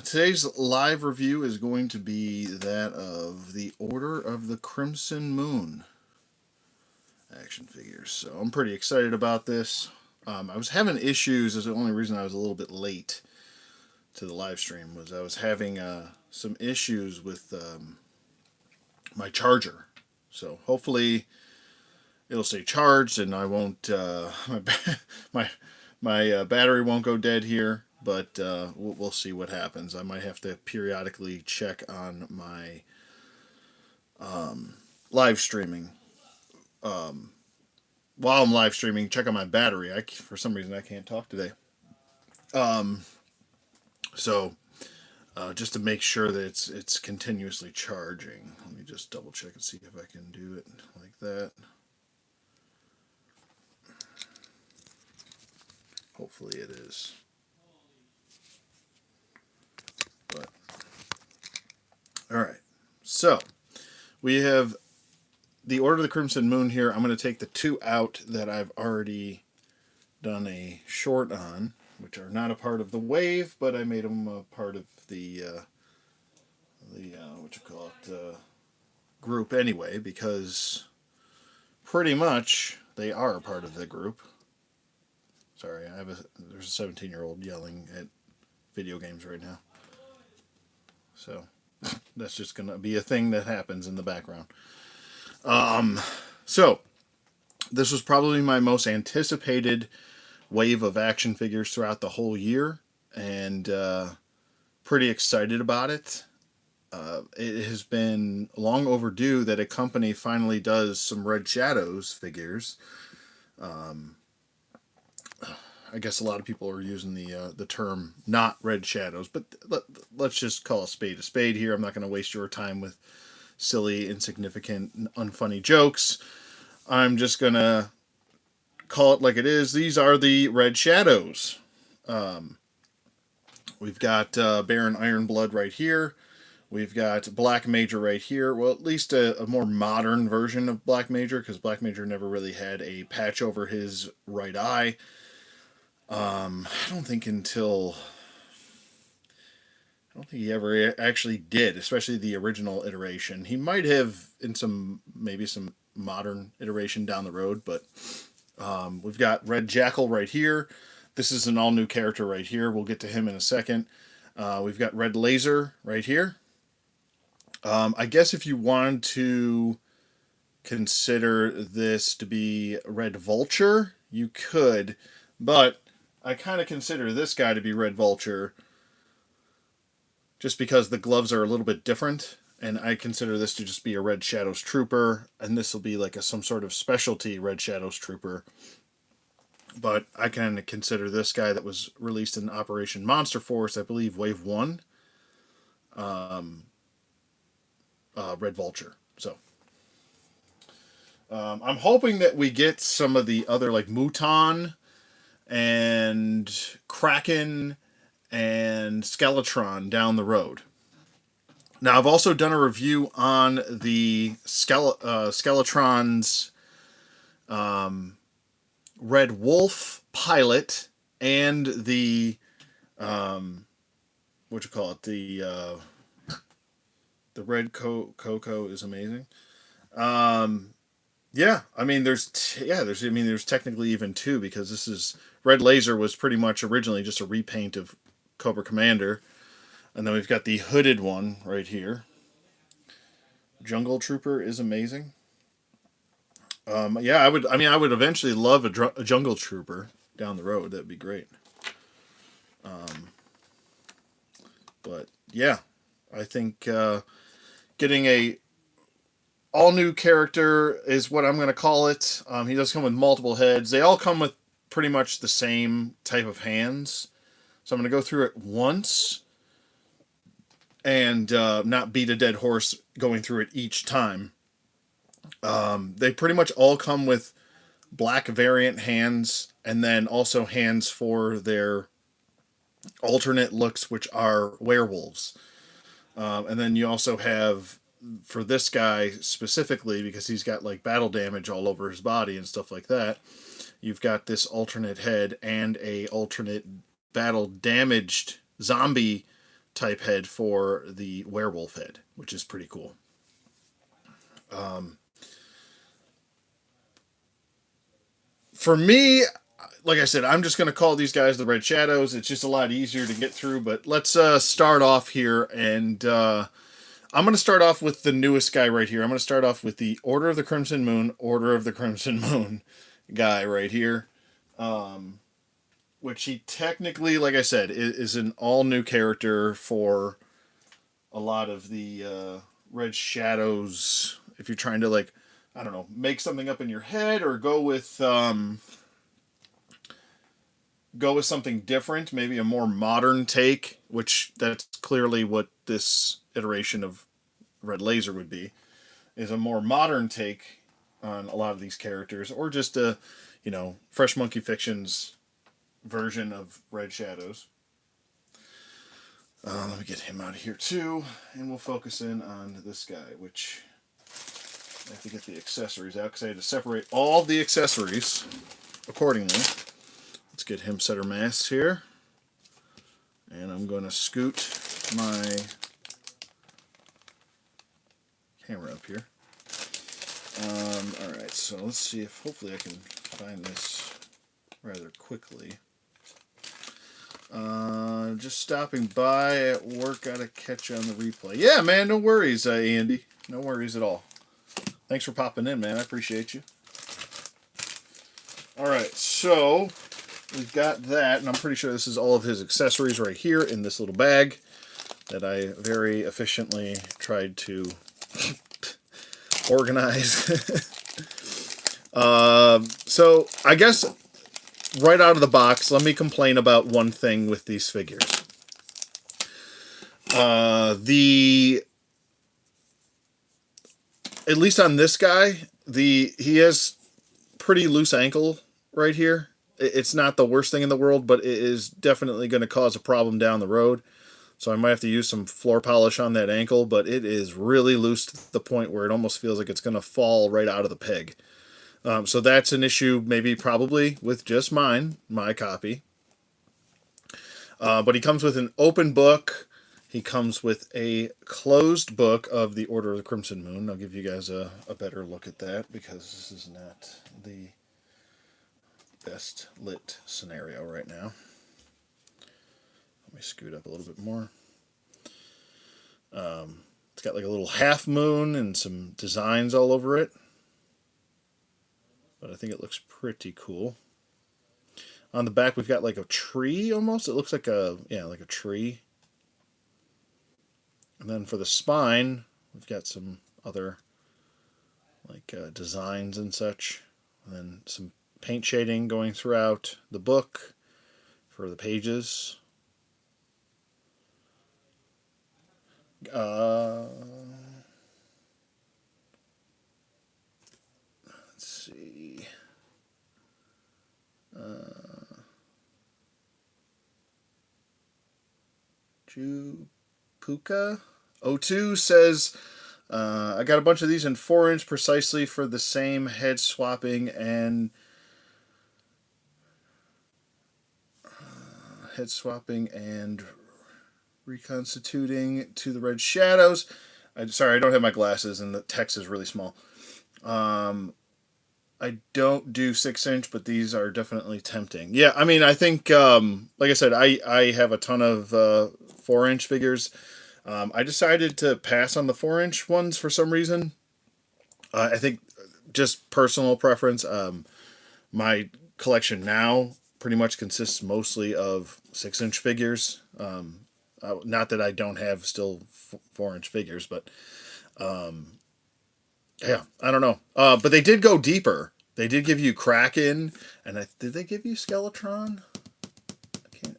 Today's live review is going to be that of the Order of the Crimson Moon action figures. So I'm pretty excited about this. I was having issues. Is the only reason I was a little bit late to the live stream was I was having some issues with my charger. So hopefully it'll stay charged and I won't my my battery won't go dead here. But we'll see what happens. I might have to periodically check on my live streaming. Um, while I'm live streaming, check on my battery. For some reason I can't talk today. Um, so just to make sure that it's continuously charging, let me just double check and see if I can do it like that. Hopefully it is. But all right, so we have the Order of the Crimson Moon here. I'm going to take the two out that I've already done a short on, which are not a part of the wave, but I made them a part of the what you call it group anyway, because pretty much they are a part of the group. Sorry, there's a 17-year-old yelling at video games right now, so that's just gonna be a thing that happens in the background. So this was probably my most anticipated wave of action figures throughout the whole year, and pretty excited about it. It has been long overdue that a company finally does some Red Shadows figures. Um, I guess a lot of people are using the term not Red Shadows, but let's just call a spade here. I'm not going to waste your time with silly, insignificant, unfunny jokes. I'm just going to call it like it is. These are the Red Shadows. Um, we've got Baron Ironblood right here. We've got Black Major right here. Well, at least a more modern version of Black Major, because Black Major never really had a patch over his right eye. I don't think until I don't think he ever actually did, especially the original iteration. He might have in maybe some modern iteration down the road, but we've got Red Jackal right here. This is an all new character right here. We'll get to him in a second. We've got Red Laser right here. I guess if you wanted to consider this to be Red Vulture, you could, but I kind of consider this guy to be Red Vulture just because the gloves are a little bit different, and I consider this to just be a Red Shadows Trooper, and this will be like some sort of specialty Red Shadows Trooper. But I kind of consider this guy that was released in Operation Monster Force, I believe, Wave 1, um, Red Vulture. So I'm hoping that we get some of the other, like Muton and Kraken and Skeletron down the road. Now, I've also done a review on the Skeletron's Red Wolf pilot and the what you call it the Red Coco is amazing. Um, yeah, I mean there's technically even two, because this is Red Laser was pretty much originally just a repaint of Cobra Commander, and then we've got the hooded one right here. Jungle Trooper is amazing. Yeah, I would. I mean, I would eventually love a Jungle Trooper down the road. That'd be great. Um, but yeah, I think getting a all new character is what I'm going to call it. He does come with multiple heads. They all come with pretty much the same type of hands. So I'm going to go through it once and not beat a dead horse going through it each time. They pretty much all come with black variant hands, and then also hands for their alternate looks, which are werewolves. And then you also have, for this guy specifically, because he's got like battle damage all over his body and stuff like that, you've got this alternate head and a alternate battle damaged zombie type head for the werewolf head, which is pretty cool. Um, for me, like I said, I'm just going to call these guys the Red Shadows. It's just a lot easier to get through. But let's start off here, and I'm going to start off with the newest guy right here. I'm going to start off with the Order of the Crimson Moon, Order of the Crimson Moon guy right here. Um, which he technically, like I said, is an all new character for a lot of the Red Shadows. If you're trying to, like, I don't know, make something up in your head or go with something different, maybe a more modern take, which that's clearly what this iteration of Red Laser would be, is a more modern take on a lot of these characters, or just a, Fresh Monkey Fiction's version of Red Shadows. Let me get him out of here too, and we'll focus in on this guy, which I have to get the accessories out because I had to separate all the accessories accordingly. Let's get him center mass here, and I'm going to scoot my camera up here. Alright, so let's see if hopefully I can find this rather quickly. Just stopping by at work, gotta catch you on the replay. Yeah, man, no worries, Andy. No worries at all. Thanks for popping in, man. I appreciate you. Alright, so we've got that, and I'm pretty sure this is all of his accessories right here in this little bag that I very efficiently tried to organize. So I guess right out of the box, let me complain about one thing with these figures. At least on this guy, he has pretty loose ankle right here. It's not the worst thing in the world, but it is definitely going to cause a problem down the road. So I might have to use some floor polish on that ankle, but it is really loose to the point where it almost feels like it's going to fall right out of the peg. So that's an issue, maybe probably with just my copy. But he comes with an open book. He comes with a closed book of the Order of the Crimson Moon. I'll give you guys a better look at that because this is not the best lit scenario right now. Let me scoot up a little bit more. It's got like a little half moon and some designs all over it. But I think it looks pretty cool. On the back, we've got like a tree almost. It looks like like a tree. And then for the spine, we've got some other like designs and such. And then some paint shading going throughout the book for the pages. Let's see. Jupuka O2 says, I got a bunch of these in 4-inch precisely for the same head swapping and reconstituting to the Red Shadows. Sorry, I don't have my glasses and the text is really small. I don't do 6-inch, but these are definitely tempting. Yeah, I mean, I think, like I said, I have a ton of 4-inch figures. I decided to pass on the 4-inch ones for some reason. I think just personal preference. My collection now pretty much consists mostly of 6-inch figures. Not that I don't have still 4-inch figures, but yeah, I don't know. But they did go deeper. They did give you Kraken, and did they give you Skeletron?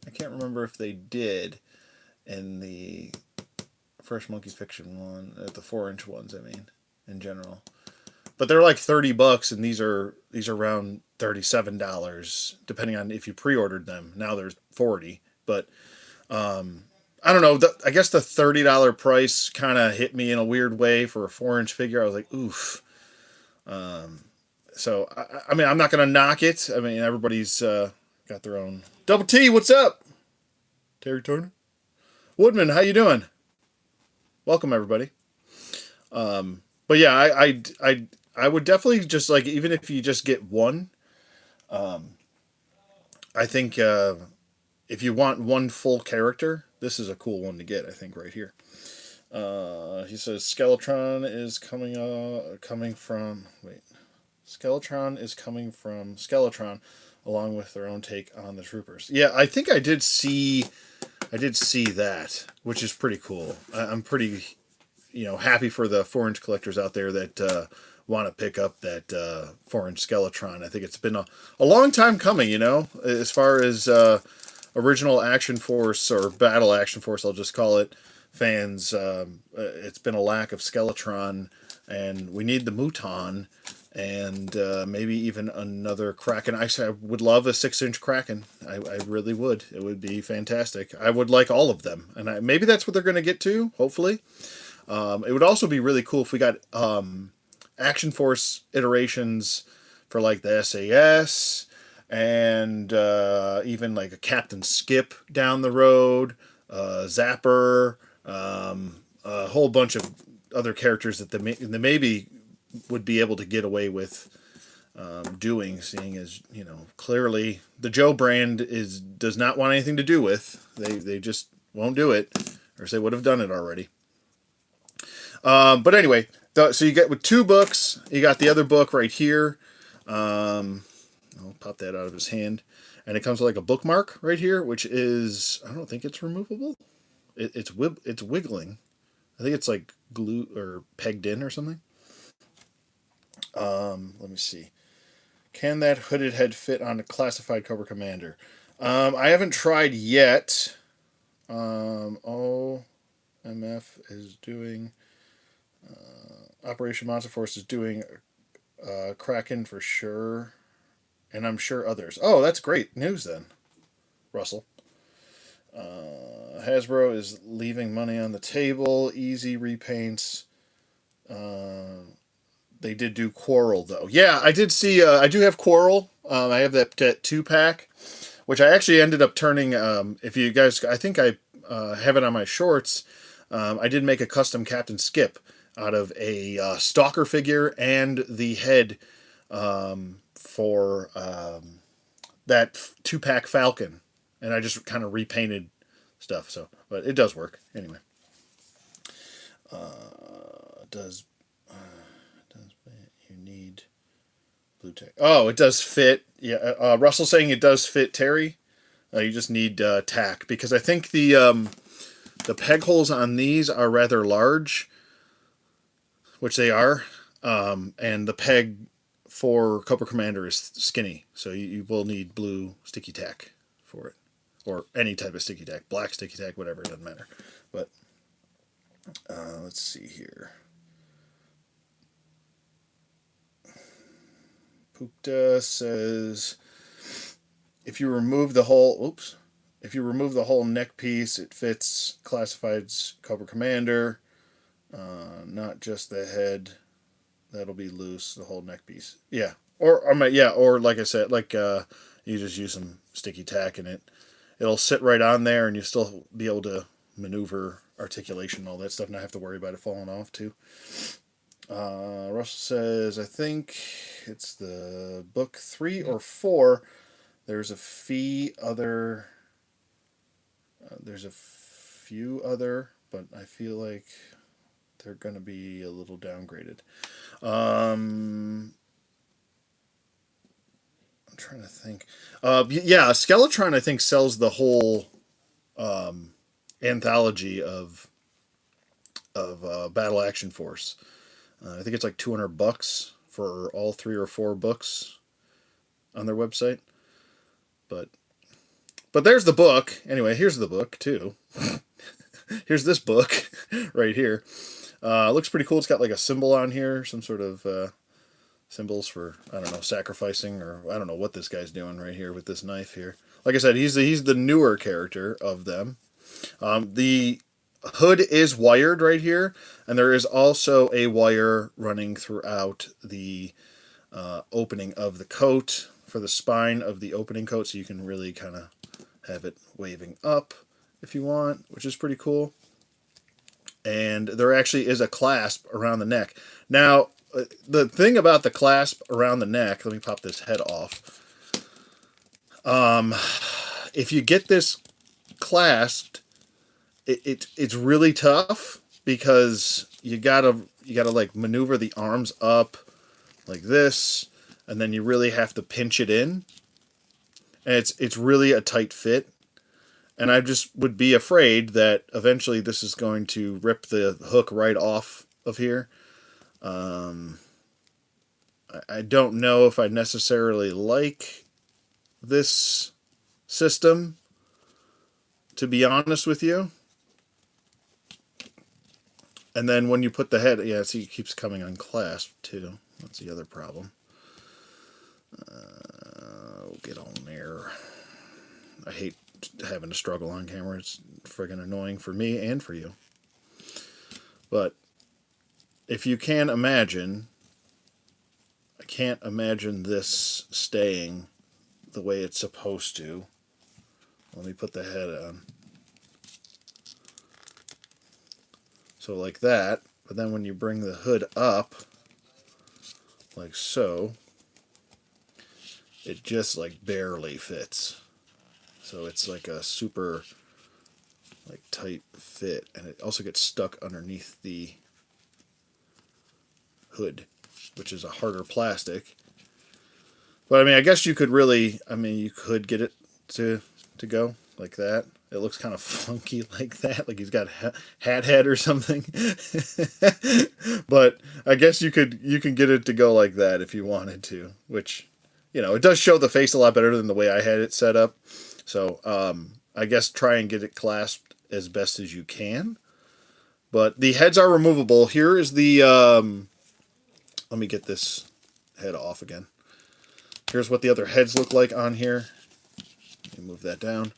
I can't remember if they did in the Fresh Monkey Fiction one, the 4-inch ones. I mean, in general, but they're like $30, and these are around $37, depending on if you pre-ordered them. Now they're $40, but I don't know. I guess the $30 price kind of hit me in a weird way for a 4-inch figure. I was like, oof. So I mean, I'm not gonna knock it. I mean, everybody's got their own. Double T, what's up? Terry Turner. Woodman, how you doing? Welcome everybody. But yeah, I would definitely just like even if you just get one, I think if you want one full character, this is a cool one to get. I think right here. He says Skeletron is coming from wait. Skeletron is coming from Skeletron, along with their own take on the troopers. Yeah, I think I did see that, which is pretty cool. I'm pretty happy for the 4-inch collectors out there that want to pick up that 4-inch Skeletron. I think it's been a long time coming. As far as original Action Force or Battle Action Force, I'll just call it, fans. It's been a lack of Skeletron, and we need the Muton, and maybe even another Kraken. I would love a 6-inch Kraken. I really would. It would be fantastic. I would like all of them, and maybe that's what they're going to get to. Hopefully, it would also be really cool if we got Action Force iterations for like the SAS and even like a Captain Skip down the road, Zapper, a whole bunch of other characters that they maybe would be able to get away with doing, seeing as clearly the Joe brand does not want anything to do with. They just won't do it, or they would have done it already. But anyway, so you get with 2 books. You got the other book right here. I'll pop that out of his hand, and it comes with like a bookmark right here, which is I don't think it's removable. It's wiggling. I think it's like glue or pegged in or something. Let me see. Can that hooded head fit on a classified Cobra Commander? I haven't tried yet. OMF is doing. Operation Monster Force is doing Kraken for sure, and I'm sure others. Oh, that's great news then, Russell. Hasbro is leaving money on the table. Easy repaints. They did do Quarrel though. Yeah, I did see. I do have Quarrel. I have that 2-pack, which I actually ended up turning. If you guys, I think I have it on my shorts. I did make a custom Captain Skip out of a Stalker figure and the head for that 2-pack Falcon, and I just kind of repainted stuff. So, but it does work anyway. Does you need blue tack? Oh, it does fit. Yeah, Russell's saying it does fit, Terry. You just need tack because I think the peg holes on these are rather large, which they are, and the peg for Cobra Commander is skinny, so you will need blue sticky tack for it, or any type of sticky tack, black sticky tack, whatever, it doesn't matter. But let's see here. Pukta says if you remove the whole neck piece, it fits Classified's Cobra Commander, not just the head. That'll be loose, the whole neck piece. Yeah, or like I said, like you just use some sticky tack and it'll sit right on there, and you still be able to maneuver articulation and all that stuff, not have to worry about it falling off too. Russell says, I think it's the book 3 or 4. There's a few other, but I feel like they're going to be a little downgraded. I'm trying to think. Yeah, Skeletron I think sells the whole anthology of Battle Action Force. I think it's like $200 for all 3 or 4 books on their website. But there's the book. Anyway, here's the book too. Here's this book right here. Looks pretty cool. It's got like a symbol on here, some sort of symbols for I don't know sacrificing or I don't know what this guy's doing right here with this knife here. Like I said, he's the newer character of them. The hood is wired right here, and there is also a wire running throughout the opening of the coat for the spine of the opening coat, so you can really kind of have it waving up if you want, which is pretty cool. And there actually is a clasp around the neck. Now, the thing about the clasp around the neck, let me pop this head off. If you get this clasped, it's really tough because you gotta like maneuver the arms up like this, and then you really have to pinch it in, and it's really a tight fit. And I just would be afraid that eventually this is going to rip the hook right off of here. Um, I don't know if I necessarily like this system, to be honest with you. And then when you put the head, yeah, see, it keeps coming unclasped too. That's the other problem. We'll get on there. I hate having to struggle on camera. It's friggin' annoying for me and for you. But if you can imagine, I can't imagine this staying the way it's supposed to. Let me put the head on. So like that, but then when you bring the hood up, like so, it just like barely fits. So it's like a super like tight fit, and it also gets stuck underneath the hood, which is a harder plastic. But I mean, I guess you could really, I mean, you could get it to go like that. It looks kind of funky like that, like he's got hat head or something. But I guess you can get it to go like that if you wanted to, which it does show the face a lot better than the way I had it set up. So I guess try and get it clasped as best as you can. But the heads are removable. Here is the let me get this head off again. Here's what the other heads look like on here. Let me move that down.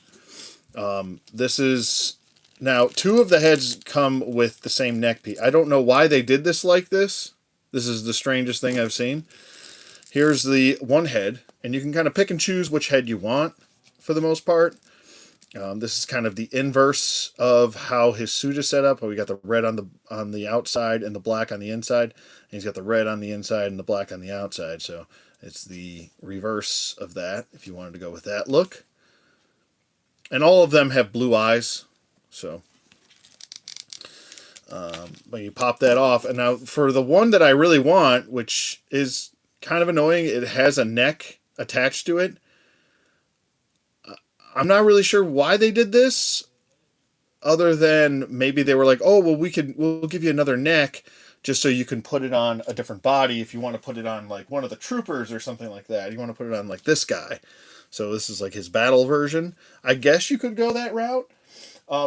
This is now two of the heads come with the same neck piece. I don't know why they did this like this. This is the strangest thing I've seen. Here's the one head, and you can kind of pick and choose which head you want for the most part. This is kind of the inverse of how his suit is set up. We got the red on the outside and the black on the inside. And he's got the red on the inside and the black on the outside. So it's the reverse of that, if you wanted to go with that look. And all of them have blue eyes. So when you pop that off, and now for the one that I really want, which is kind of annoying, it has a neck attached to it. I'm not really sure why they did this, other than maybe they were like, oh well, we'll give you another neck just so you can put it on a different body if you want to put it on like one of the troopers or something like that. You want to put it on like this guy. So this is like his battle version. I guess you could go that route.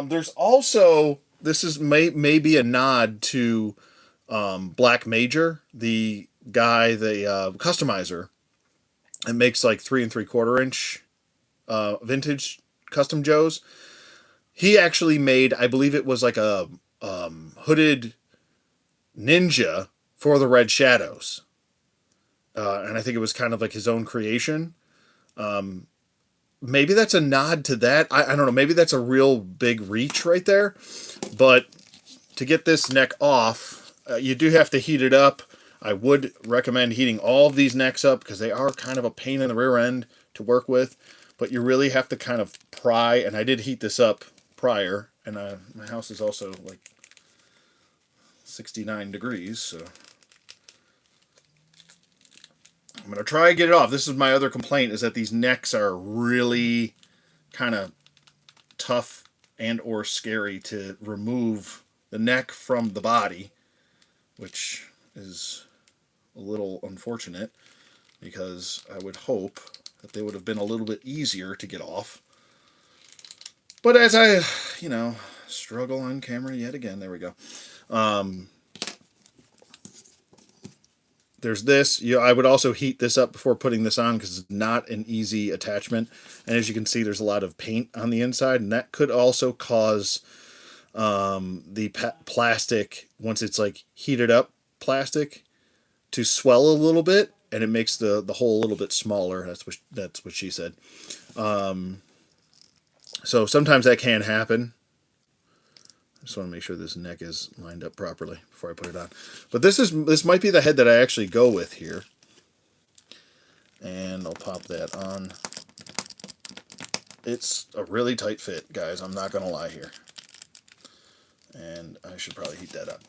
There's also, this is maybe a nod to Black Major, the guy, the customizer, and makes like 3 3/4 inch vintage custom Joes. He actually made, I believe it was like a hooded ninja for the Red Shadows. And I think it was kind of like his own creation. Maybe that's a nod to that. I don't know. Maybe that's a real big reach right there. But to get this neck off, you do have to heat it up. I would recommend heating all of these necks up because they are kind of a pain in the rear end to work with. But you really have to kind of pry. And I did heat this up prior. And my house is also like 69 degrees. So I'm going to try and get it off. This is my other complaint, is that these necks are really kind of tough and or scary to remove the neck from the body, which is a little unfortunate because I would hope that they would have been a little bit easier to get off. But as I, struggle on camera yet again, there we go. There's this. I would also heat this up before putting this on because it's not an easy attachment. And as you can see, there's a lot of paint on the inside, and that could also cause the plastic, once it's like heated up plastic, to swell a little bit, and it makes the hole a little bit smaller. That's what she said. So sometimes that can happen. I just want to make sure this neck is lined up properly before I put it on. But this might be the head that I actually go with here. And I'll pop that on. It's a really tight fit, guys. I'm not going to lie here. And I should probably heat that up.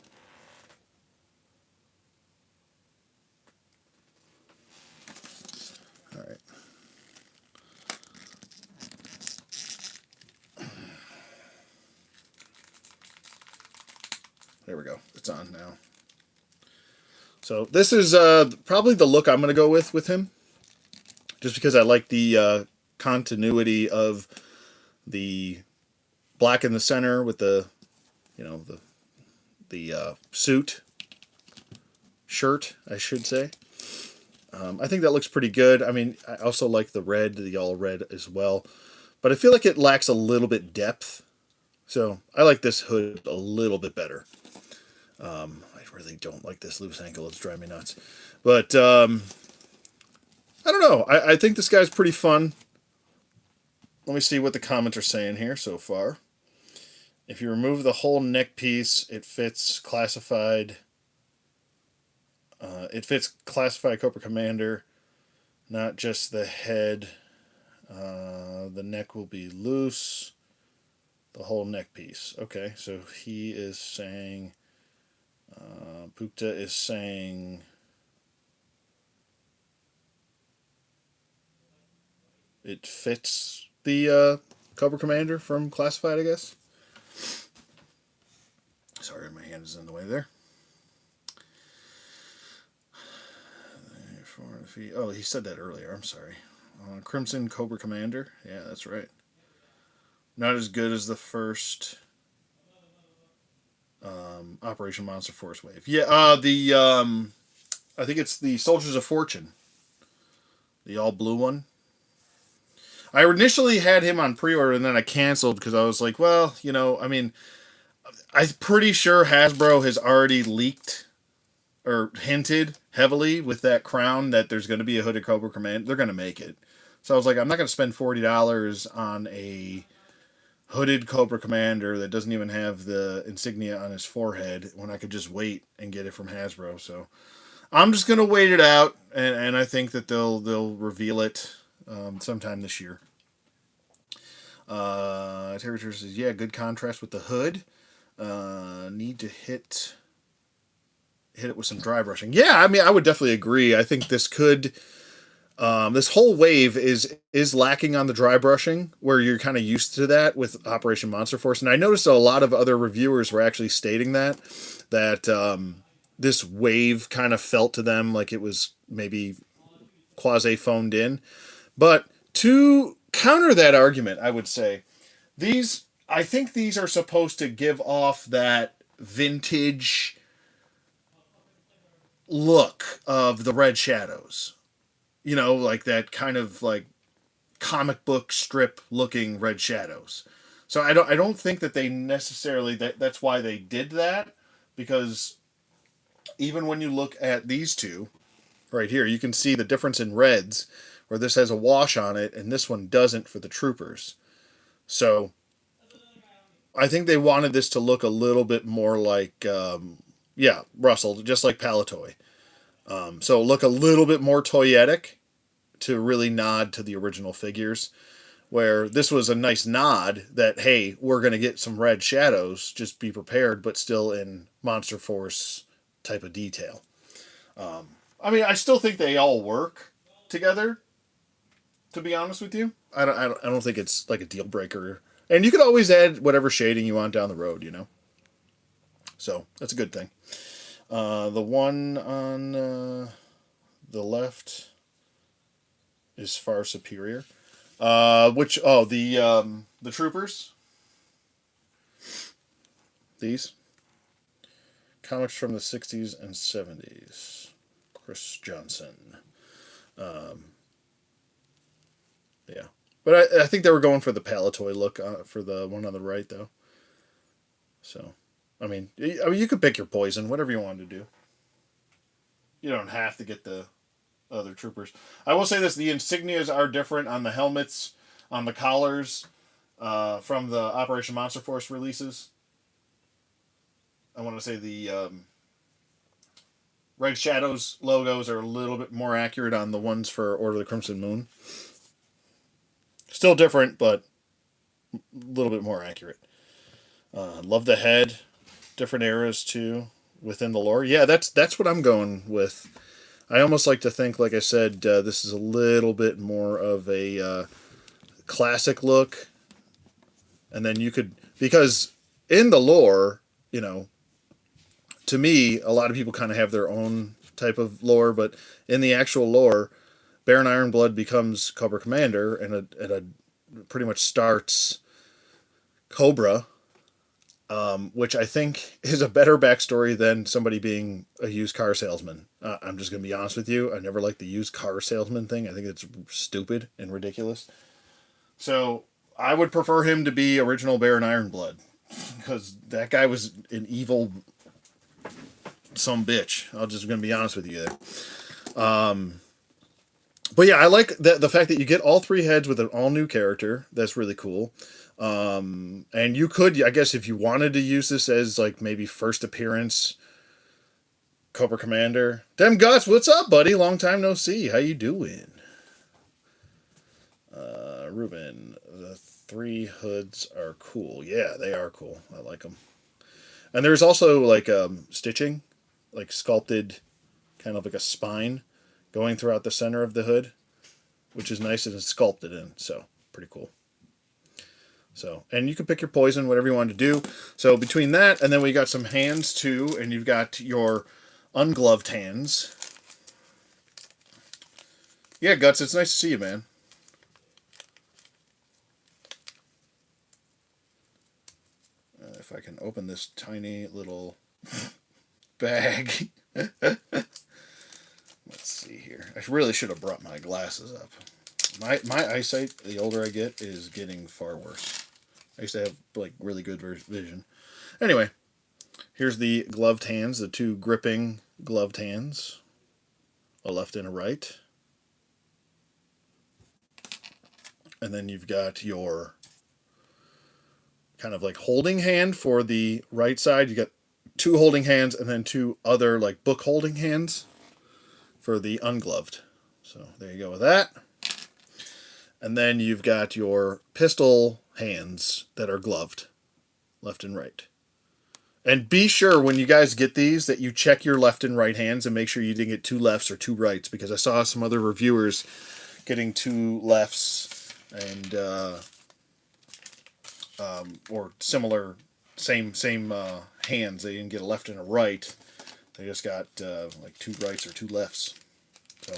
All right. There we go. It's on now. So this is probably the look I'm going to go with him. Just because I like the continuity of the black in the center with the, the suit shirt, I should say. I think that looks pretty good. I mean, I also like the red, the all red as well. But I feel like it lacks a little bit depth. So I like this hood a little bit better. I really don't like this loose ankle. It's driving me nuts. But I don't know. I think this guy's pretty fun. Let me see what the comments are saying here so far. If you remove the whole neck piece, it fits classified. It fits classified Cobra Commander, not just the head. The neck will be loose. The whole neck piece. Okay, so he is saying. Pukta is saying. It fits the Cobra Commander from Classified, I guess. Sorry, my hand is in the way there. Oh, he said that earlier. I'm sorry. Crimson Cobra Commander. Yeah, that's right. Not as good as the first Operation Monster Force wave. Yeah, I think it's the Soldiers of Fortune, the all blue one. I initially had him on pre-order and then I canceled because I was like, well, I mean, I'm pretty sure Hasbro has already leaked or hinted heavily with that crown that there's going to be a hooded Cobra Commander. They're going to make it. So I was like, I'm not going to spend $40 on a hooded Cobra Commander that doesn't even have the insignia on his forehead when I could just wait and get it from Hasbro. So I'm just going to wait it out, and I think that they'll reveal it sometime this year. Territory says, yeah, good contrast with the hood. Need to hit it with some dry brushing. Yeah, I mean, I would definitely agree. I think this could. This whole wave is lacking on the dry brushing, where you're kind of used to that with Operation Monster Force, and I noticed a lot of other reviewers were actually stating that this wave kind of felt to them like it was maybe quasi phoned in. But to counter that argument, I would say I think these are supposed to give off that vintage look of the Red Shadows. Like that kind of like comic book strip looking Red Shadows. So I don't think that they necessarily that's why they did that, because even when you look at these two right here, you can see the difference in reds, where this has a wash on it and this one doesn't for the troopers. So I think they wanted this to look a little bit more like yeah, Russell, just like Palatoy. So look a little bit more toyetic to really nod to the original figures, where this was a nice nod that, hey, we're going to get some Red Shadows, just be prepared, but still in Monster Force type of detail. I mean, I still think they all work together, to be honest with you. I don't think it's like a deal breaker. And you could always add whatever shading you want down the road. So that's a good thing. The one on the left is far superior. The troopers. These comics from the 60s and 70s. Chris Johnson. Yeah. But I think they were going for the Palatoy look for the one on the right, though. So, you could pick your poison, whatever you want to do. You don't have to get the other troopers. I will say this: the insignias are different on the helmets, on the collars. from the Operation Monster Force releases. I want to say the Red Shadows logos are a little bit more accurate on the ones for Order of the Crimson Moon. Still different, but a little bit more accurate. Love the head. Different eras too within the lore. Yeah, that's what I'm going with. I almost like to think, like I said, this is a little bit more of a classic look, and then you could, because in the lore, you know, to me, a lot of people kind of have their own type of lore, but in the actual lore, Baron Ironblood becomes Cobra Commander, and it pretty much starts Cobra, which I think is a better backstory than somebody being a used car salesman. I'm just going to be honest with you. I never liked the used car salesman thing. I think it's stupid and ridiculous. So I would prefer him to be original Baron Ironblood, because that guy was an evil some bitch. I'm just going to be honest with you there. But yeah, I like the fact that you get all three heads with an all new character. That's really cool. And you could, I guess, if you wanted to use this as like maybe first appearance Cobra Commander. Dem Guts, what's up, buddy? Long time no see. How you doing? Ruben, the three hoods are cool. Yeah, they are cool. I like them. And there's also like stitching, like sculpted, kind of like a spine going throughout the center of the hood, which is nice and it's sculpted in. So pretty cool. So, and you can pick your poison, whatever you want to do. So between that, and then we got some hands too, and you've got your ungloved hands. Yeah, Guts, it's nice to see you, man. If I can open this tiny little bag. Let's see here. I really should have brought my glasses up. My eyesight, the older I get, is getting far worse. I used to have like really good vision. Anyway, here's the gloved hands, the two gripping gloved hands, a left and a right. And then you've got your kind of like holding hand for the right side. You got two holding hands and then two other like book holding hands for the ungloved. So there you go with that. And then you've got your pistol hands that are gloved, left and right. And be sure when you guys get these that you check your left and right hands and make sure you didn't get two lefts or two rights, because I saw some other reviewers getting two lefts and or similar same hands. They didn't get a left and a right. They just got like two rights or two lefts. So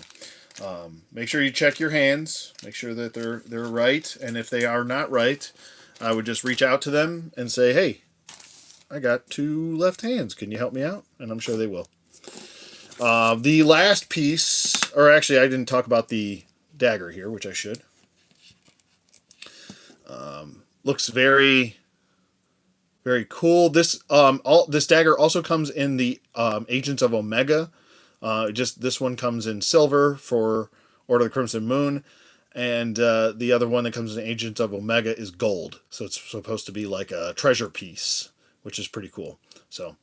make sure you check your hands. Make sure that they're right. And if they are not right, I would just reach out to them and say, "Hey, I got two left hands. Can you help me out?" And I'm sure they will. The last piece, or actually, I didn't talk about the dagger here, which I should. Looks very, very cool. This this dagger also comes in the Agents of Omega. Just this one comes in silver for Order of the Crimson Moon, and the other one that comes in Agents of Omega is gold. So it's supposed to be like a treasure piece, which is pretty cool. So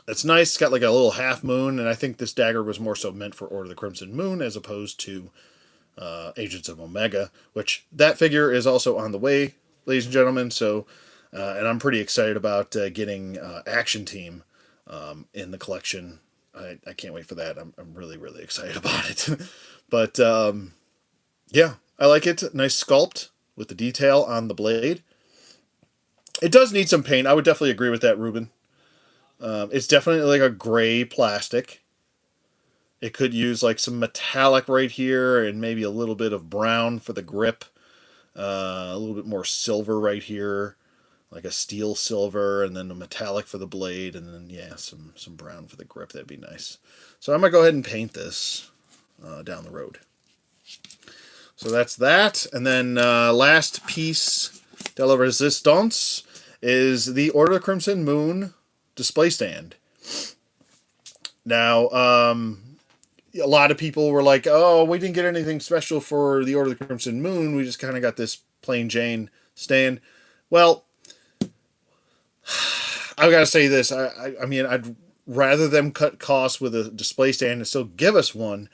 it's nice. It's got like a little half moon, and I think this dagger was more so meant for Order of the Crimson Moon as opposed to Agents of Omega, which that figure is also on the way, ladies and gentlemen. So, and I'm pretty excited about getting Action Team in the collection. I can't wait for that. I'm really, really excited about it. But yeah, I like it. Nice sculpt with the detail on the blade. It does need some paint. I would definitely agree with that, Ruben. It's definitely like a gray plastic. It could use like some metallic right here and maybe a little bit of brown for the grip. A little bit more silver right here, like a steel silver, and then a metallic for the blade, and then yeah, some brown for the grip. That'd be nice. So I'm gonna go ahead and paint this down the road. So that's that, and then last piece de la Resistance is the Order of Crimson Moon display stand. Now, a lot of people were like, "Oh, we didn't get anything special for the Order of the Crimson Moon. We just kind of got this plain Jane stand. Well, I've got to say this. I mean, I'd rather them cut costs with a display stand and still give us one,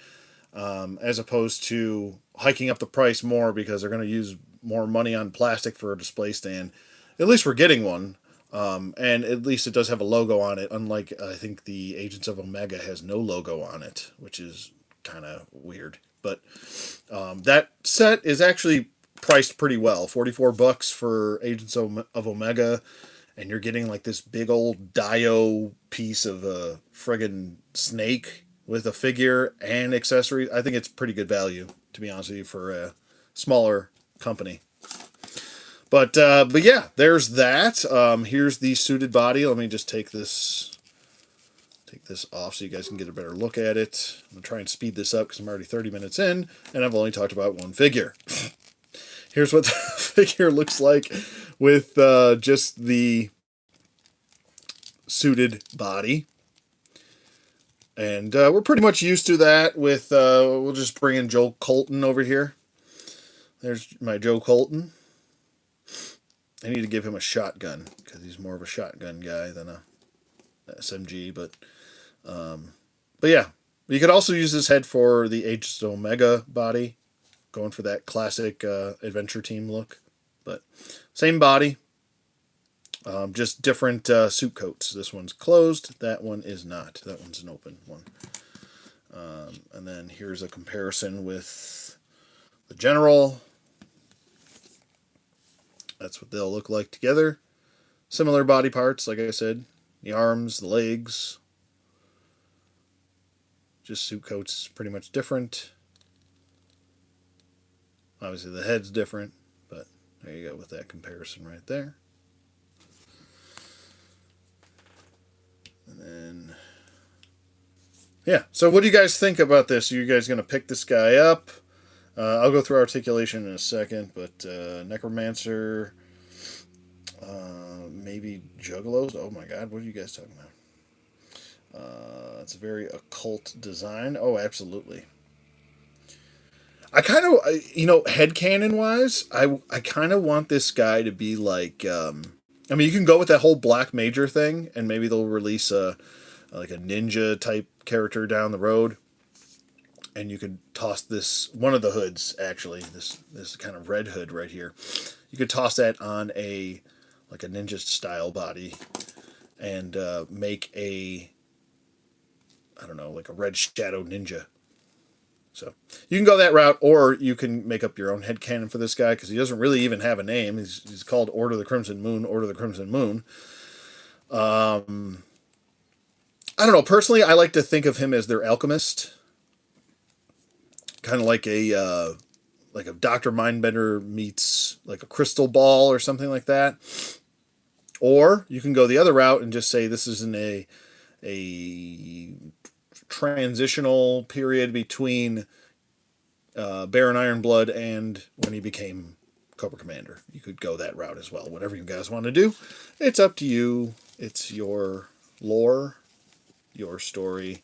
as opposed to hiking up the price more because they're going to use more money on plastic for a display stand. At least we're getting one. And at least it does have a logo on it, unlike I think the Agents of Omega has no logo on it, which is kind of weird. But that set is actually priced pretty well. $44 for Agents of Omega, and you're getting like this big old Dio piece of a friggin' snake with a figure and accessories. I think it's pretty good value, to be honest with you, for a smaller company. But yeah, there's that. Here's the suited body. Let me just take this off so you guys can get a better look at it. I'm gonna try and speed this up because I'm already 30 minutes in, and I've only talked about one figure. Here's what the figure looks like with just the suited body. And we're pretty much used to that with, we'll just bring in Joe Colton over here. There's my Joe Colton. I need to give him a shotgun because he's more of a shotgun guy than a SMG. But yeah, you could also use this head for the Agents of Omega body, going for that classic adventure team look. But same body, just different suit coats. This one's closed. That one is not. That one's an open one. And then here's a comparison with the General. That's what they'll look like together. Similar body parts, like I said. The arms, the legs. Just suit coats pretty much different. Obviously the head's different, but there you go with that comparison right there. And then, yeah. So what do you guys think about this? Are you guys going to pick this guy up? I'll go through articulation in a second, but Necromancer, maybe Juggalos. Oh my God, what are you guys talking about? It's a very occult design. Oh, absolutely. I kind of, headcanon wise, I kind of want this guy to be like, I mean, you can go with that whole Black Major thing, and maybe they'll release like a ninja type character down the road. And you could toss this one of the hoods actually this kind of red hood right here. You could toss that on a like a ninja style body and make a I don't know like a red shadow ninja. So you can go that route, or you can make up your own headcanon for this guy because he doesn't really even have a name. He's called Order of the Crimson Moon. Order of the Crimson Moon. I don't know. Personally, I like to think of him as their alchemist, kind of like a Dr. Mindbender meets like a crystal ball or something like that. Or you can go the other route and just say this is in a transitional period between Baron Ironblood and when he became Cobra Commander. You could go that route as well. Whatever you guys want to do, it's up to you. It's your lore, your story.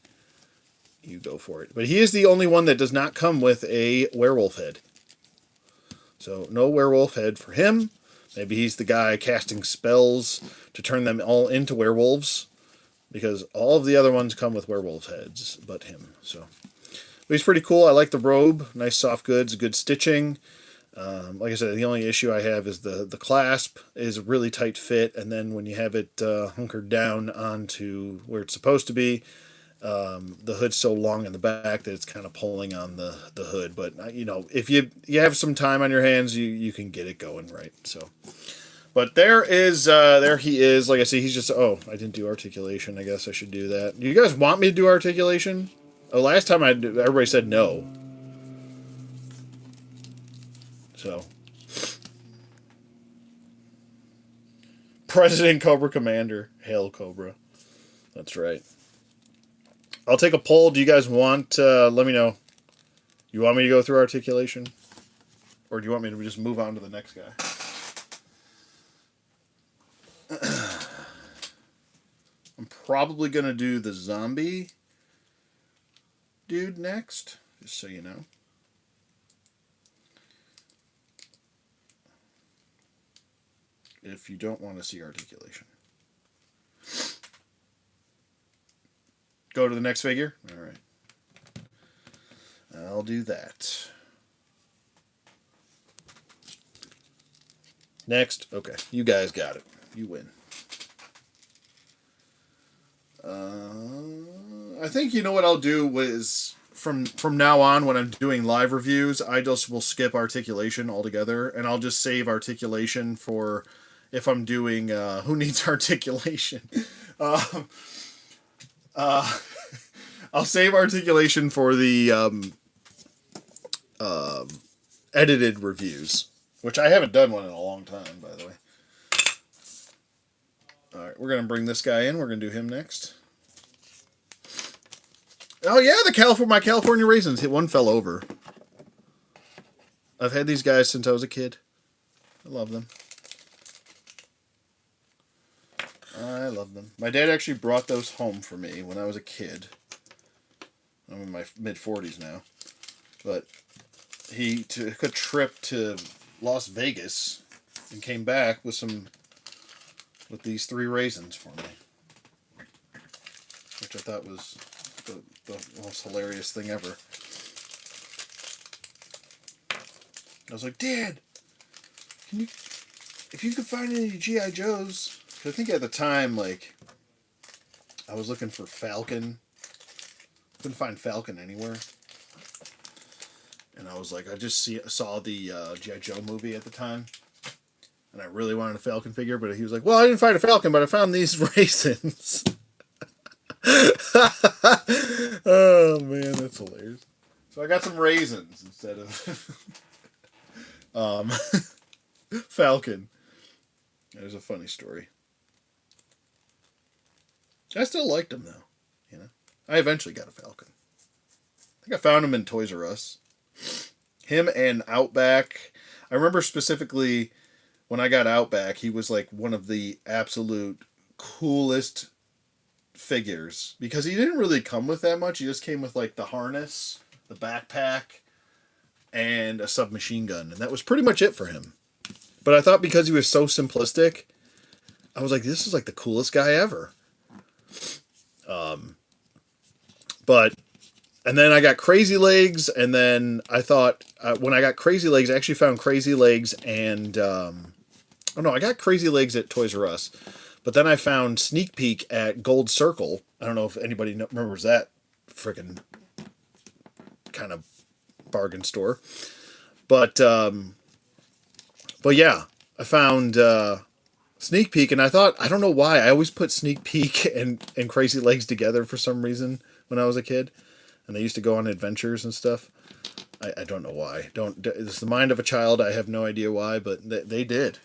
You go for it. But he is the only one that does not come with a werewolf head. So no werewolf head for him. Maybe he's the guy casting spells to turn them all into werewolves, because all of the other ones come with werewolf heads, but him. So, but he's pretty cool. I like the robe. Nice soft goods, good stitching. Like I said, the only issue I have is the clasp is a really tight fit, and then when you have it hunkered down onto where it's supposed to be, the hood's so long in the back that it's kind of pulling on the hood. But if you have some time on your hands, you can get it going right. So, but there he is. Like I say, he's just I didn't do articulation. I guess I should do that. Do you guys want me to do articulation? Oh, last time everybody said no. So, President Cobra Commander, hail Cobra. That's right. I'll take a poll. Do you guys want? Let me know. You want me to go through articulation, or do you want me to just move on to the next guy? I'm probably gonna do the zombie dude next, just so you know. if you don't want to see articulation. Go to the next figure? All right. I'll do that. Next. Okay. You guys got it. You win. I think you know what I'll do is from now on when I'm doing live reviews, I just will skip articulation altogether, and I'll just save articulation for if I'm doing who needs articulation. Um, uh, I'll save articulation for the edited reviews, which I haven't done one in a long time, by the way. All right, we're gonna bring this guy in. We're gonna do him next. Oh yeah, my California raisins. One fell over. I've had these guys since I was a kid. I love them. I love them. My dad actually brought those home for me when I was a kid. I'm in my mid-40s now. But he took a trip to Las Vegas and came back with these 3 raisins for me. Which I thought was the most hilarious thing ever. I was like, Dad, if you could find any G.I. Joes, I think at the time, like, I was looking for Falcon. Couldn't find Falcon anywhere. And I was like, I just saw the G.I. Joe movie at the time. And I really wanted a Falcon figure, but he was like, well, I didn't find a Falcon, but I found these raisins. Oh, man, that's hilarious. So I got some raisins instead of Falcon. There's a funny story. I still liked him, though. You know, I eventually got a Falcon. I think I found him in Toys R Us. Him and Outback. I remember specifically when I got Outback, he was like one of the absolute coolest figures because he didn't really come with that much. He just came with like the harness, the backpack, and a submachine gun, and that was pretty much it for him. But I thought because he was so simplistic, I was like, this is like the coolest guy ever. But and then I got Crazy Legs, and then I thought when I got Crazy Legs, I actually found Crazy Legs and I got Crazy Legs at Toys R Us, but then I found Sneak Peek at Gold Circle. I don't know if anybody remembers that freaking kind of bargain store, but yeah, I found Sneak Peek, and I thought, I don't know why, I always put Sneak Peek and Crazy Legs together for some reason when I was a kid, and they used to go on adventures and stuff. I don't know why. It's the mind of a child. I have no idea why, but they did.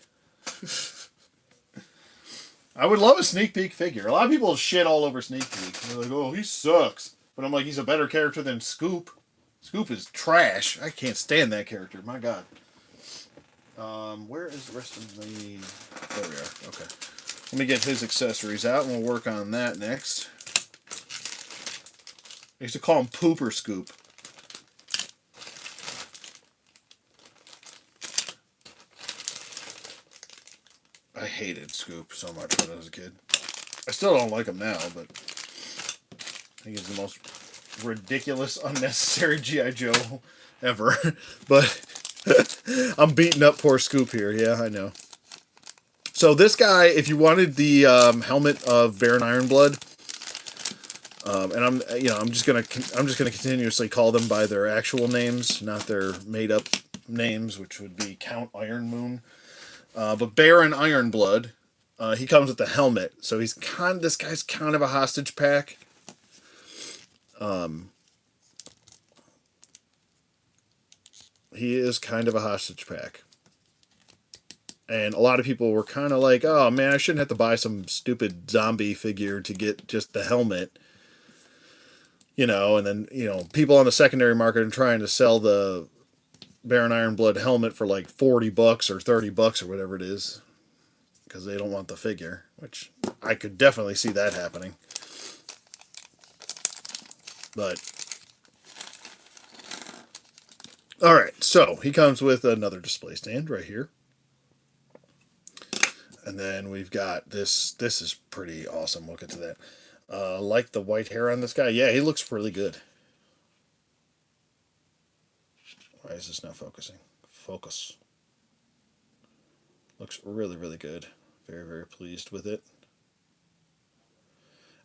I would love a Sneak Peek figure. A lot of people shit all over Sneak Peek. They're like, oh, he sucks. But I'm like, he's a better character than Scoop. Scoop is trash. I can't stand that character. My God. Where is the rest of the... There we are. Okay. Let me get his accessories out, and we'll work on that next. I used to call him Poop or Scoop. I hated Scoop so much when I was a kid. I still don't like him now, but I think he's the most ridiculous, unnecessary G.I. Joe ever. But I'm beating up poor Scoop here. Yeah, I know. So this guy, if you wanted the helmet of Baron Ironblood, and I'm just gonna continuously call them by their actual names, not their made up names, which would be Count Ironmoon. But Baron Ironblood, he comes with the helmet, so this guy's kind of a hostage pack. He is kind of a hostage pack. And a lot of people were kind of like, oh man, I shouldn't have to buy some stupid zombie figure to get just the helmet. And then, people on the secondary market are trying to sell the Baron Ironblood helmet for like $40 or $30 or whatever it is, because they don't want the figure, which I could definitely see that happening. But all right, so he comes with another display stand right here. And then we've got this. This is pretty awesome. We'll get to that. Like the white hair on this guy. Yeah, he looks really good. Why is this not focusing? Focus. Looks really, really good. Very, very pleased with it.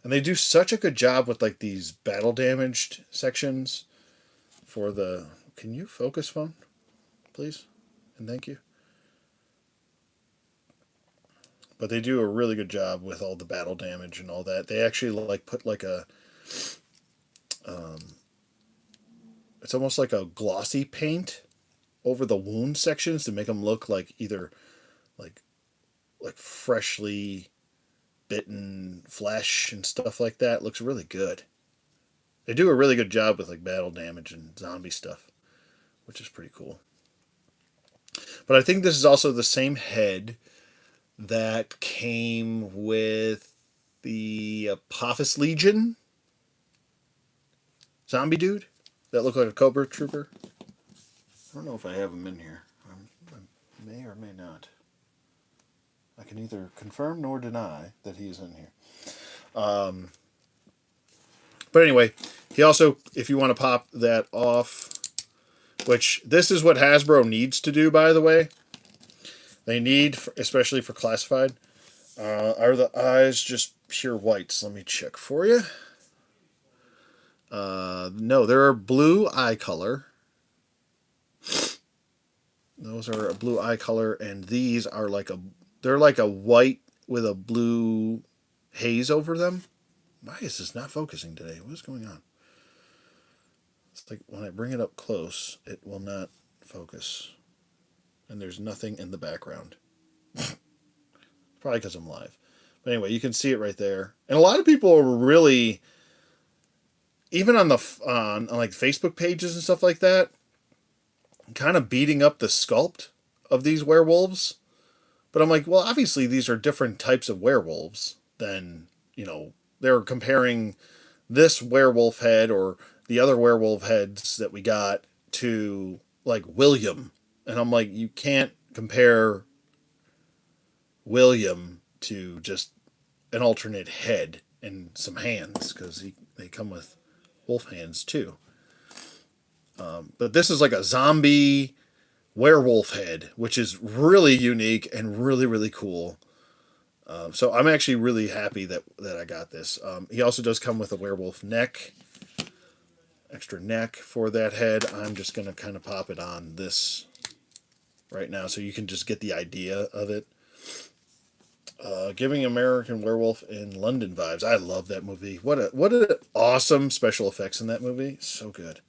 And they do such a good job with like these battle damaged sections for the. Can you focus, phone, please? And thank you. But they do a really good job with all the battle damage and all that. They actually like put like a. Um, it's almost like a glossy paint over the wound sections to make them look like either like freshly bitten flesh and stuff like that. It looks really good. They do a really good job with like battle damage and zombie stuff, which is pretty cool. But I think this is also the same head that came with the Apophis Legion zombie dude that looked like a Cobra Trooper. I don't know if I have him in here. I may or may not. I can neither confirm nor deny that he is in here. Um, but anyway, he also, if you want to pop that off, which this is what Hasbro needs to do, by the way. They need, especially for classified, are the eyes just pure whites? Let me check for you. No, they're a blue eye color. Those are a blue eye color, and these are they're like a white with a blue haze over them. Why is this not focusing today? What is going on? It's like when I bring it up close, it will not focus. And there's nothing in the background. Probably because I'm live. But anyway, you can see it right there. And a lot of people are really, even on the on like Facebook pages and stuff like that, kind of beating up the sculpt of these werewolves. But I'm like, well, obviously these are different types of werewolves than, they're comparing this werewolf head or the other werewolf heads that we got to like William. And I'm like, you can't compare William to just an alternate head and some hands because they come with wolf hands too. But this is like a zombie werewolf head, which is really unique and really, really cool. So I'm actually really happy that I got this. He also does come with a werewolf neck, extra neck for that head. I'm just going to kind of pop it on this right now so you can just get the idea of it. Giving American Werewolf in London vibes. I love that movie. What an awesome special effects in that movie. So good.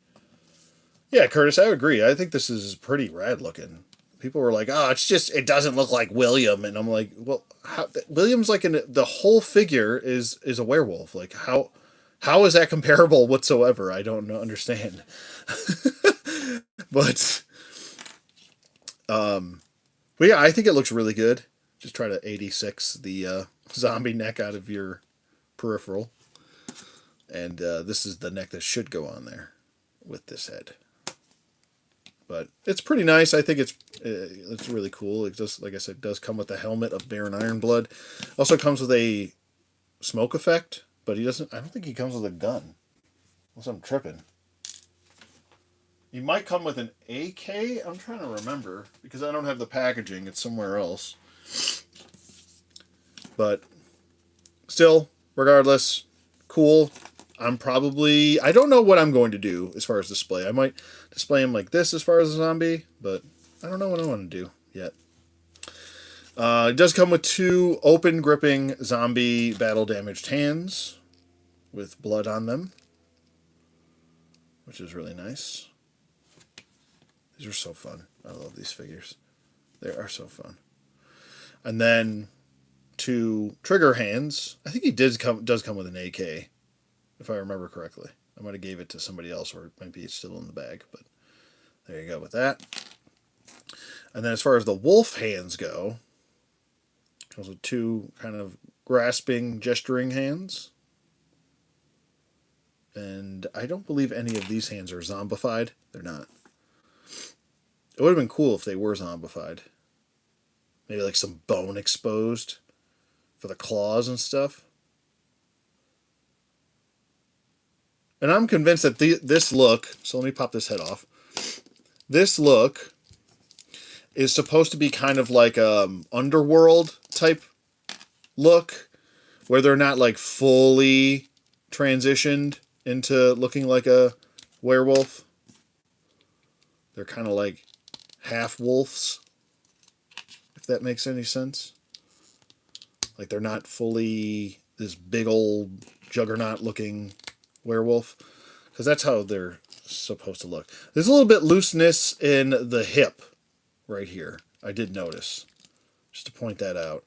Yeah, Curtis, I agree. I think this is pretty rad looking. People were like, "Oh, it doesn't look like William," and I'm like, "Well, William's like the whole figure is a werewolf. Like how is that comparable whatsoever? I don't understand." but but yeah, I think it looks really good. Just try to 86 the zombie neck out of your peripheral, and this is the neck that should go on there with this head. But it's pretty nice. I think it's really cool. It just, like I said, does come with the helmet of Baron Ironblood. Also comes with a smoke effect, but he doesn't. I don't think he comes with a gun. Unless I'm tripping. He might come with an AK. I'm trying to remember because I don't have the packaging. It's somewhere else. But still, regardless, cool. I don't know what I'm going to do as far as display. I might display him like this as far as a zombie, but I don't know what I want to do yet. It does come with 2 open gripping zombie battle damaged hands with blood on them, which is really nice. These are so fun. I love these figures. They are so fun. And then 2 trigger hands. I think he does come with an AK. If I remember correctly. I might have gave it to somebody else, or maybe it's still in the bag, but there you go with that. And then as far as the wolf hands go, it comes with 2 kind of grasping, gesturing hands. And I don't believe any of these hands are zombified. They're not. It would have been cool if they were zombified. Maybe like some bone exposed for the claws and stuff. And I'm convinced that this look, so let me pop this head off. This look is supposed to be kind of like underworld type look, where they're not like fully transitioned into looking like a werewolf. They're kind of like half wolves, if that makes any sense. Like they're not fully this big old juggernaut looking werewolf, because that's how they're supposed to look. There's a little bit looseness in the hip right here. I did notice, just to point that out.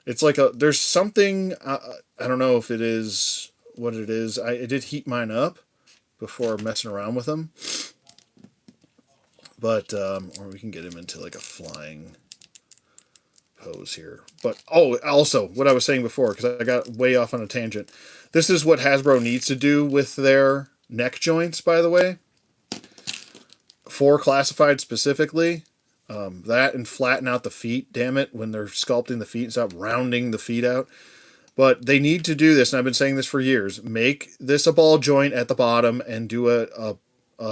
It's like there's something, I don't know if it is what it is. I did heat mine up before messing around with them, but or we can get him into like a flying pose here. But also what I was saying before, because I got way off on a tangent. This is what Hasbro needs to do with their neck joints, by the way. For classified specifically, that and flatten out the feet. Damn it, when they're sculpting the feet, stop rounding the feet out. But they need to do this, and I've been saying this for years. Make this a ball joint at the bottom and do a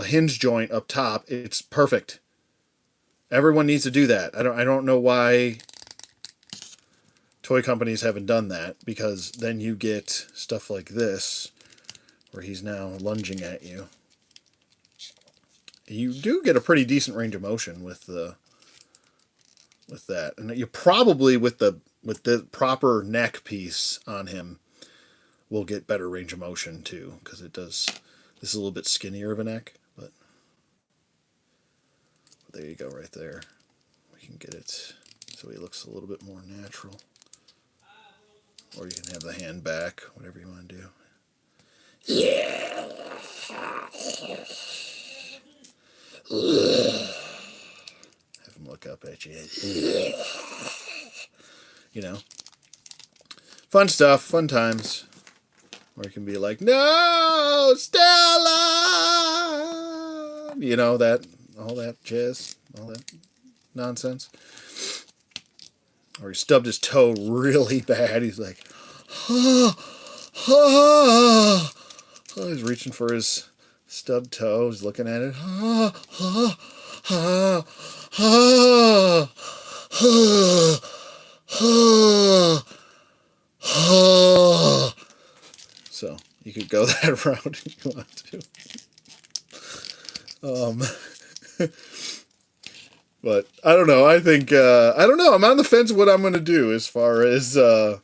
hinge joint up top. It's perfect. Everyone needs to do that. I don't know why toy companies haven't done that, because then you get stuff like this where he's now lunging at you. You do get a pretty decent range of motion with that, and you probably with the proper neck piece on him will get better range of motion too, because it does. This is a little bit skinnier of a neck, but there you go, right there. We can get it so he looks a little bit more natural. Or you can have the hand back, whatever you want to do. Yeah. Have him look up at you. You know, fun stuff, fun times. Or you can be like, no, Stella! You know, all that jazz, all that nonsense. Or he stubbed his toe really bad. He's like, oh, oh, oh. He's reaching for his stubbed toe. He's looking at it. Oh, oh, oh, oh, oh, oh, oh. So you could go that route if you want to. But I don't know. I think I don't know. I'm on the fence of what I'm going to do as far as how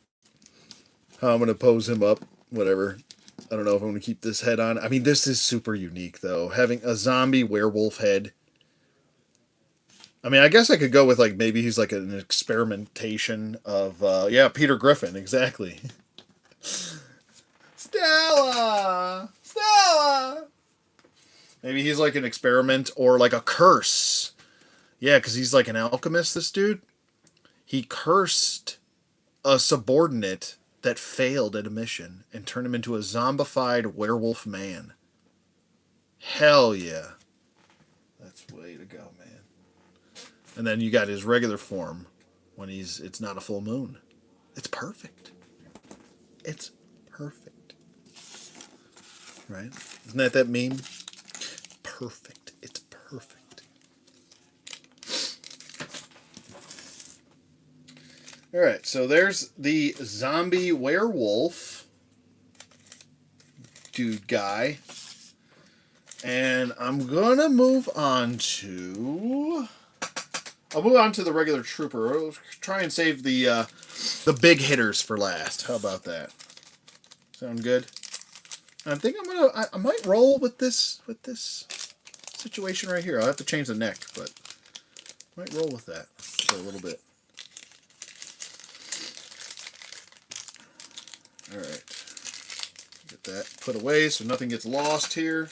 I'm going to pose him up. Whatever. I don't know if I'm going to keep this head on. I mean, this is super unique though. Having a zombie werewolf head. I mean, I guess I could go with like maybe he's like an experimentation of Peter Griffin, exactly. Stella! Stella! Maybe he's like an experiment or like a curse. Yeah, because he's like an alchemist, this dude. He cursed a subordinate that failed at a mission and turned him into a zombified werewolf man. Hell yeah. That's the way to go, man. And then you got his regular form when it's not a full moon. It's perfect. It's perfect. Right? Isn't that meme? Perfect. It's perfect. Alright, so there's the zombie werewolf dude guy. And I'm gonna move on to... I'll move on to the regular trooper. I'll try and save the big hitters for last. How about that? Sound good? I think I might roll with this situation right here. I'll have to change the neck, but I might roll with that for a little bit. Alright. Get that put away so nothing gets lost here.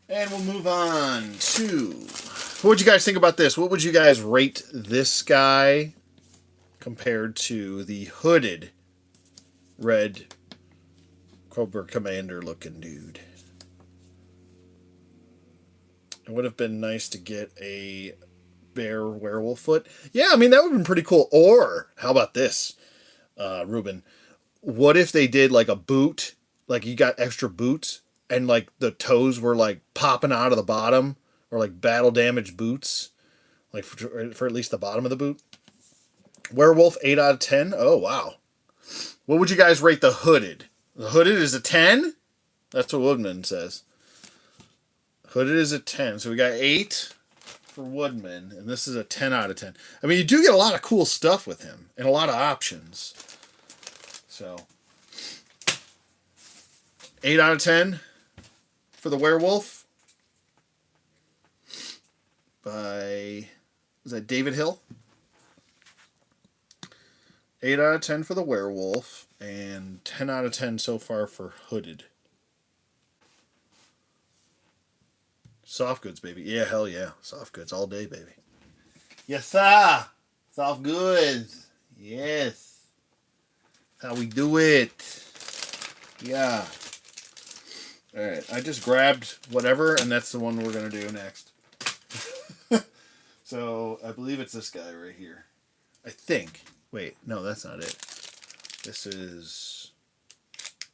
And we'll move on to... What would you guys think about this? What would you guys rate this guy compared to the hooded red Cobra Commander looking dude? It would have been nice to get a bear werewolf foot. Yeah, I mean, that would have been pretty cool. Or, how about this, Ruben? What if they did like a boot, like you got extra boots, and like the toes were like popping out of the bottom, or like battle damaged boots, like for at least the bottom of the boot? Werewolf, 8 out of 10. Oh, wow. What would you guys rate the hooded? The hooded is a 10? That's what Woodman says. Hooded is a 10. So we got 8 for Woodman, and this is a 10 out of 10. I mean, you do get a lot of cool stuff with him, and a lot of options. So, 8 out of 10 for the werewolf by, is that David Hill? 8 out of 10 for the werewolf, and 10 out of 10 so far for hooded. Soft goods, baby. Yeah, hell yeah. Soft goods all day, baby. Yes, sir. Soft goods. Yes. How we do it. Yeah. Alright, I just grabbed whatever, and that's the one we're going to do next. So, I believe it's this guy right here. I think. Wait, no, that's not it. This is...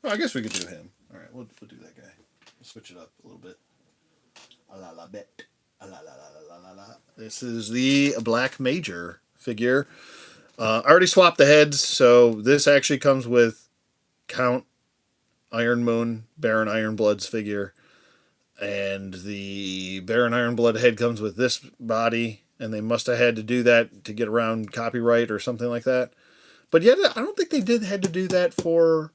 Oh, I guess we could do him. Alright, we'll do that guy. We'll switch it up a little bit. A la la bit. A la la la la la la. This is the Black Major figure. I already swapped the heads, so this actually comes with Count Iron Moon, Baron Ironblood's figure. And the Baron Ironblood head comes with this body, and they must have had to do that to get around copyright or something like that. But yet, I don't think they had to do that for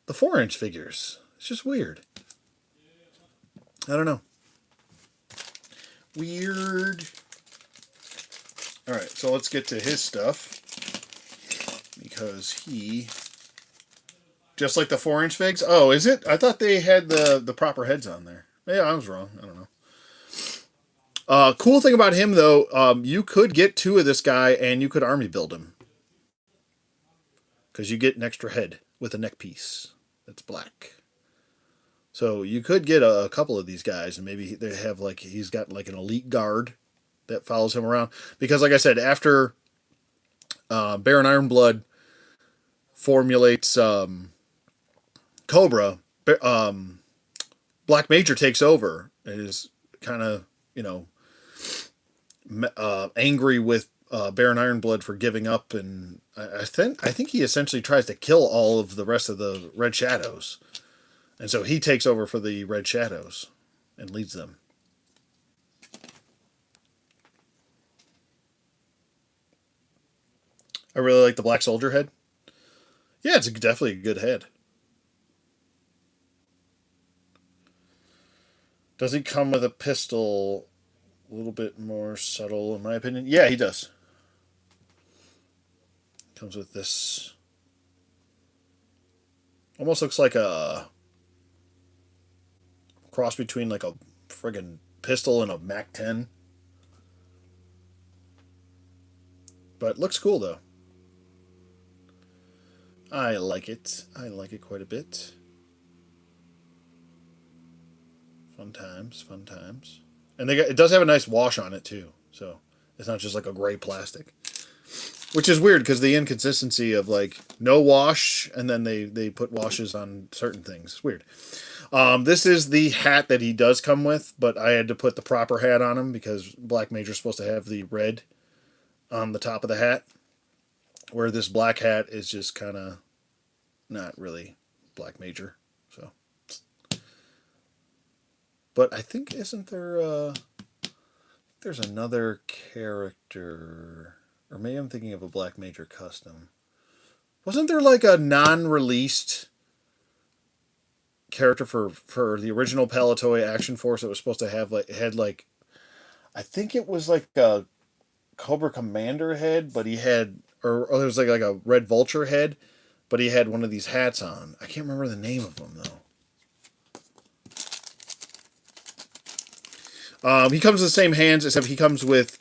the 4-inch figures. It's just weird. I don't know. Weird. Alright, so let's get to his stuff. Because he... Just like the 4-inch figs? Oh, is it? I thought they had the proper heads on there. Yeah, I was wrong. I don't know. Cool thing about him, though, you could get 2 of this guy and you could army build him. Because you get an extra head with a neck piece that's black. So you could get a couple of these guys, and maybe they have like, he's got like an elite guard that follows him around. Because like I said, after Baron Ironblood formulates Cobra, Black Major takes over and is kind of, angry with Baron Ironblood for giving up, and I think he essentially tries to kill all of the rest of the Red Shadows. And so he takes over for the Red Shadows and leads them. I really like the Black Soldier head. Yeah, it's definitely a good head. Does he come with a pistol? A little bit more subtle, in my opinion. Yeah, he does. Comes with this. Almost looks like a cross between like a friggin' pistol and a Mac 10. But looks cool though. I like it. I like it quite a bit. Fun times, fun times. And it does have a nice wash on it too. So it's not just like a gray plastic. Which is weird because the inconsistency of like no wash and then they put washes on certain things. It's weird. This is the hat that he does come with, but I had to put the proper hat on him because Black Major's supposed to have the red on the top of the hat. Where this black hat is just kind of not really Black Major. So, but I think isn't there there's another character, or maybe I'm thinking of a Black Major custom. Wasn't there like a non-released character for the original Palitoy Action Force that was supposed to have like had like I think it was like a Cobra Commander head, but he had or there was like a Red Vulture head, but he had one of these hats on. I can't remember the name of them though. He comes with the same hands, except he comes with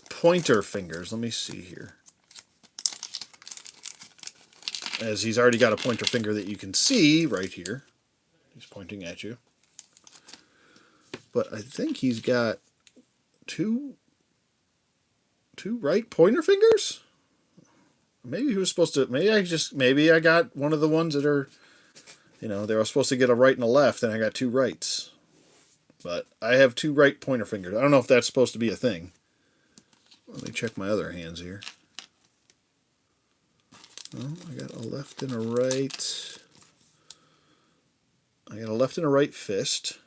pointer fingers. Let me see here. As he's already got a pointer finger that you can see right here. He's pointing at you. but I think he's got two right pointer fingers. Maybe he was supposed to. Maybe I got one of the ones that are, they were supposed to get a right and a left, and I got two rights. But I have two right pointer fingers. I don't know if that's supposed to be a thing. Let me check my other hands here. Oh, I got a left and a right. I got a left and a right fist.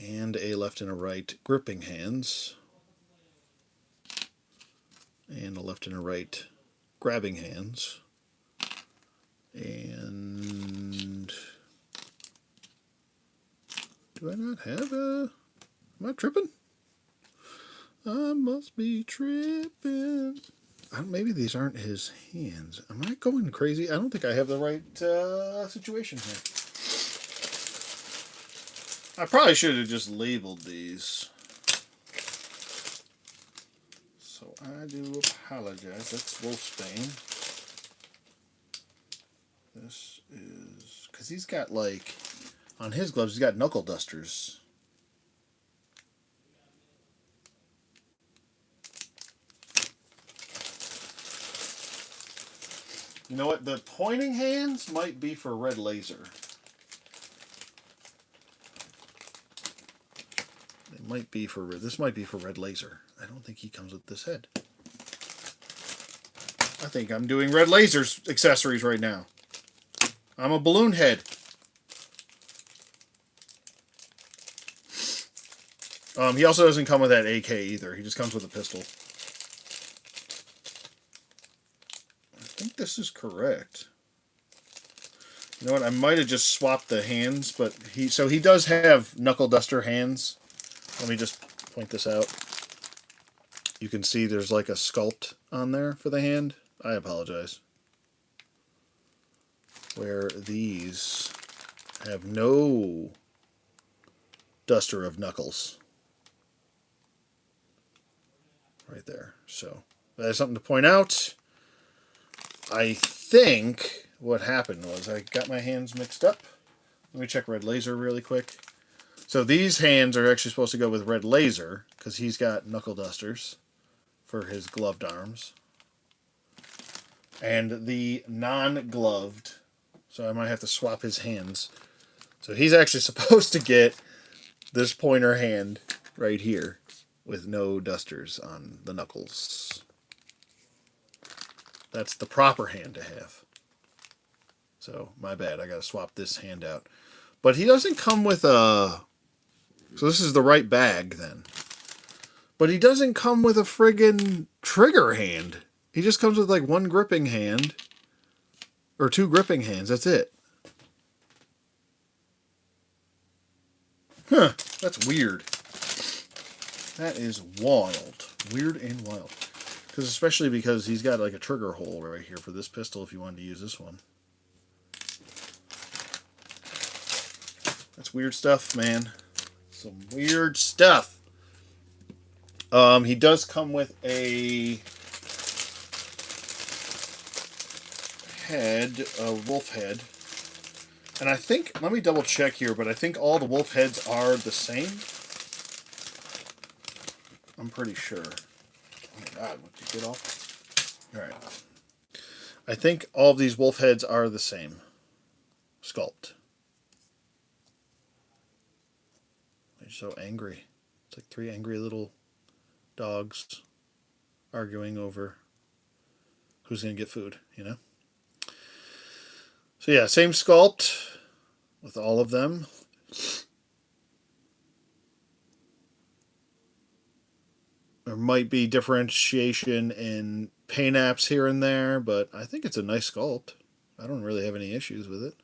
And a left and a right gripping hands. And a left and a right grabbing hands. And do I not have a... Am I tripping? I must be tripping. Maybe these aren't his hands. Am I going crazy? I don't think I have the right situation here. I probably should have just labeled these. So I do apologize. That's Wolfsbane. This is... Because he's got, like... On his gloves, he's got knuckle dusters. You know what? The pointing hands might be for Red Laser. It might be for... This might be for Red Laser. I don't think he comes with this head. I think I'm doing Red Laser's accessories right now. I'm a balloon head. He also doesn't come with that AK either. He just comes with a pistol. I think this is correct. You know what? I might have just swapped the hands, but he does have knuckle duster hands. Let me just point this out. You can see there's like a sculpt on there for the hand. I apologize. Where these have no duster of knuckles. Right there. So that's something to point out. I think what happened was I got my hands mixed up. Let me check Red Laser really quick. So these hands are actually supposed to go with Red Laser because he's got knuckle dusters for his gloved arms. And the non-gloved, so I might have to swap his hands. So he's actually supposed to get this pointer hand right here with no dusters on the knuckles. That's the proper hand to have. So, my bad. I got to swap this hand out. But he doesn't come with a... So this is the right bag, then. But he doesn't come with a friggin' trigger hand. He just comes with, like, one gripping hand. Or two gripping hands. That's it. Huh. That's weird. That is wild. Weird and wild. Especially because he's got like a trigger hole right here for this pistol if you wanted to use this one. That's weird stuff, man. Some weird stuff. He does come with a head, a wolf head. And I think, let me double check here, but I think all the wolf heads are the same. I'm pretty sure. Oh my god, what did you get off? Alright. I think all of these wolf heads are the same sculpt. They're so angry. It's like three angry little dogs arguing over who's going to get food, you know? So yeah, same sculpt with all of them. There might be differentiation in paint apps here and there, but I think it's a nice sculpt. I don't really have any issues with it.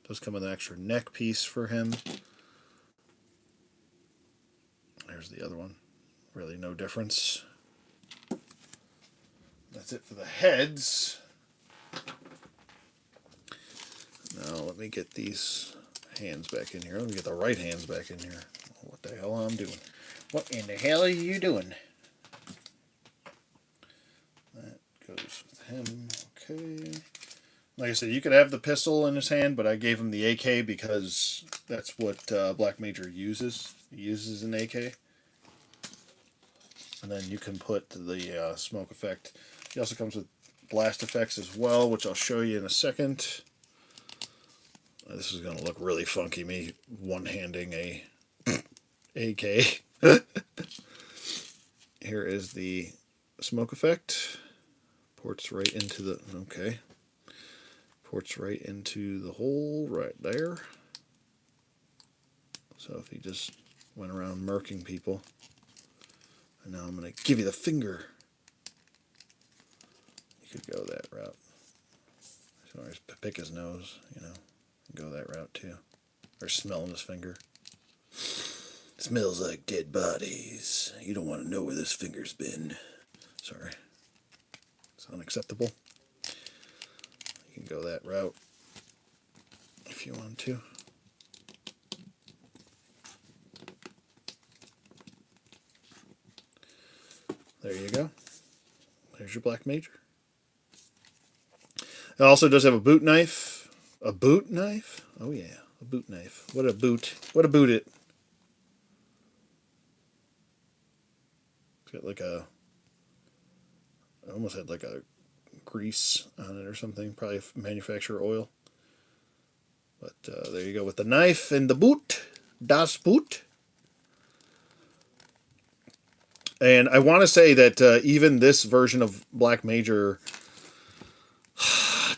It does come with an extra neck piece for him. There's the other one. Really no difference. That's it for the heads. Now let me get these hands back in here. Let me get the right hands back in here. What the hell am I doing? What in the hell are you doing? That goes with him. Okay. Like I said, you could have the pistol in his hand, but I gave him the AK because that's what Black Major uses. He uses an AK. And then you can put the smoke effect. He also comes with blast effects as well, which I'll show you in a second. This is going to look really funky, me one-handing a AK. Here is the smoke effect. Ports right into the... Okay. Ports right into the hole right there. So if he just went around murking people... And now I'm going to give you the finger. You could go that route. So always pick his nose, you know. Go that route too. Or smelling his finger. Smells like dead bodies. You don't want to know where this finger's been. Sorry. It's unacceptable. You can go that route if you want to. There you go. There's your Black Major. It also does have a boot knife. A boot knife? Oh yeah, a boot knife. What a boot. What a boot it. It's got like a... I almost had like a grease on it or something. Probably manufacturer oil. But there you go with the knife and the boot. Das Boot. And I want to say that even this version of Black Major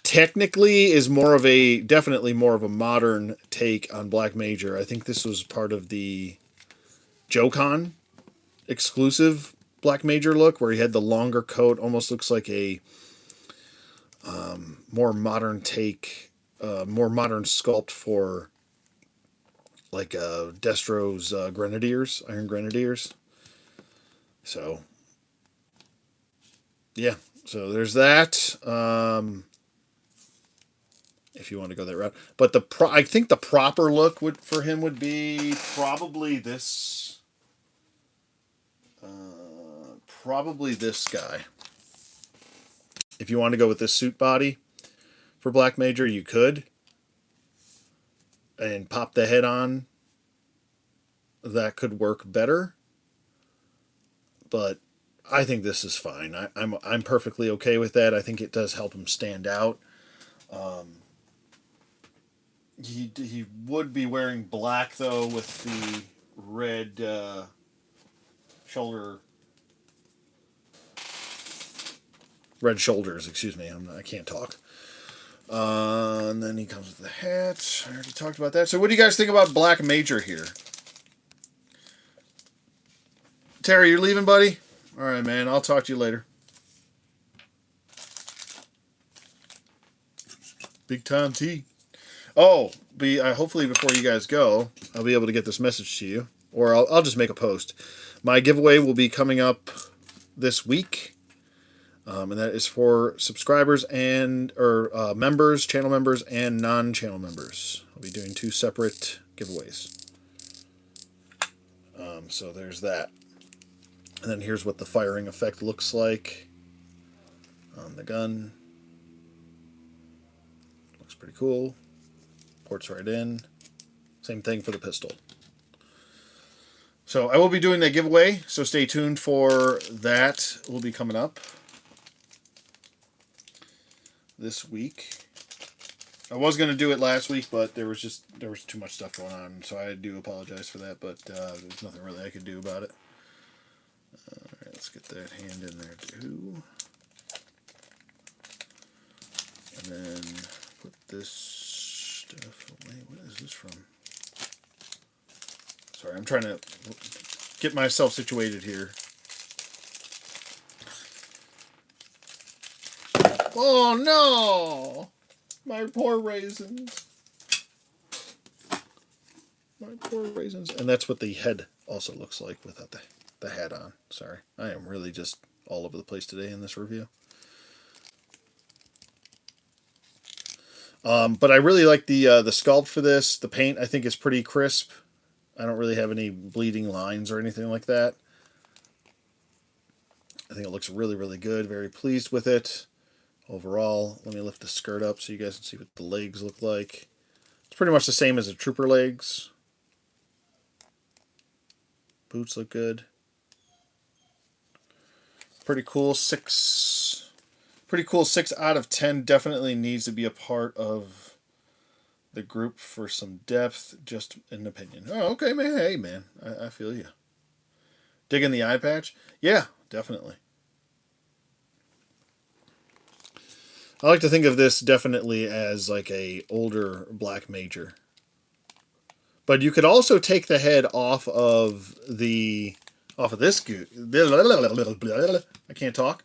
technically is definitely more of a modern take on Black Major. I think this was part of the Joe-Con exclusive Black Major look, where he had the longer coat, almost looks like a more modern take, more modern sculpt for like Destro's Grenadiers, Iron Grenadiers. So, yeah. So there's that. If you want to go that route, but I think the proper look for him would be probably this. Probably this guy. If you want to go with this suit body for Black Major, you could, and pop the head on. That could work better. But I think this is fine. I'm perfectly okay with that. I think it does help him stand out. He would be wearing black though, with the red red shoulders. Excuse me, I can't talk. And then he comes with the hat. I already talked about that. So what do you guys think about Black Major here? Terry, you're leaving, buddy? All right, man. I'll talk to you later. Big time T. Oh, hopefully before you guys go, I'll be able to get this message to you, or I'll just make a post. My giveaway will be coming up this week, and that is for subscribers or members, channel members, and non-channel members. I'll be doing 2 separate giveaways. So there's that. And then here's what the firing effect looks like on the gun. Looks pretty cool. Ports right in. Same thing for the pistol. So I will be doing that giveaway, so stay tuned for that. It will be coming up this week. I was going to do it last week, but there was too much stuff going on, so I do apologize for that, but there's nothing really I could do about it. Alright, let's get that hand in there too. And then put this stuff away. What is this from? Sorry, I'm trying to get myself situated here. Oh no! My poor raisins. My poor raisins. And that's what the head also looks like without the hat on. Sorry. I am really just all over the place today in this review. But I really like the sculpt for this. The paint, I think, is pretty crisp. I don't really have any bleeding lines or anything like that. I think it looks really, really good. Very pleased with it. overall. Let me lift the skirt up so you guys can see what the legs look like. It's pretty much the same as the trooper legs. Boots look good. Pretty cool. Pretty cool. 6 out of 10. Definitely needs to be a part of the group for some depth. Just an opinion. Oh, okay, man. Hey, man. I feel you. Digging the eye patch? Yeah, definitely. I like to think of this definitely as like a older Black Major. But you could also take the head off of this goot. I can't talk.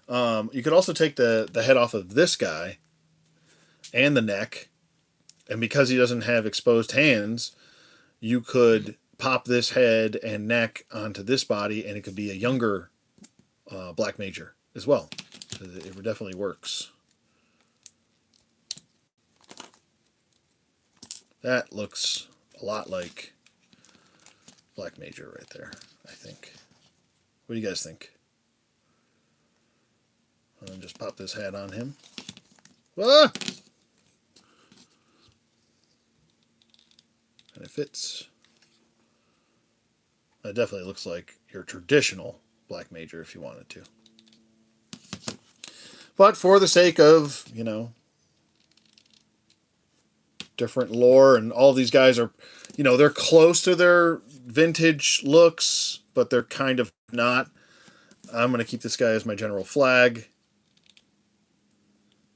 You could also take the head off of this guy and the neck, and because he doesn't have exposed hands, you could pop this head and neck onto this body, and it could be a younger Black Major as well. It definitely works. That looks a lot like Black Major right there, I think. What do you guys think? I'll just pop this hat on him. Ah! And it fits. That definitely looks like your traditional Black Major if you wanted to. But for the sake of, different lore, and all these guys are, they're close to their vintage looks, but they're kind of not. I'm going to keep this guy as my general flag.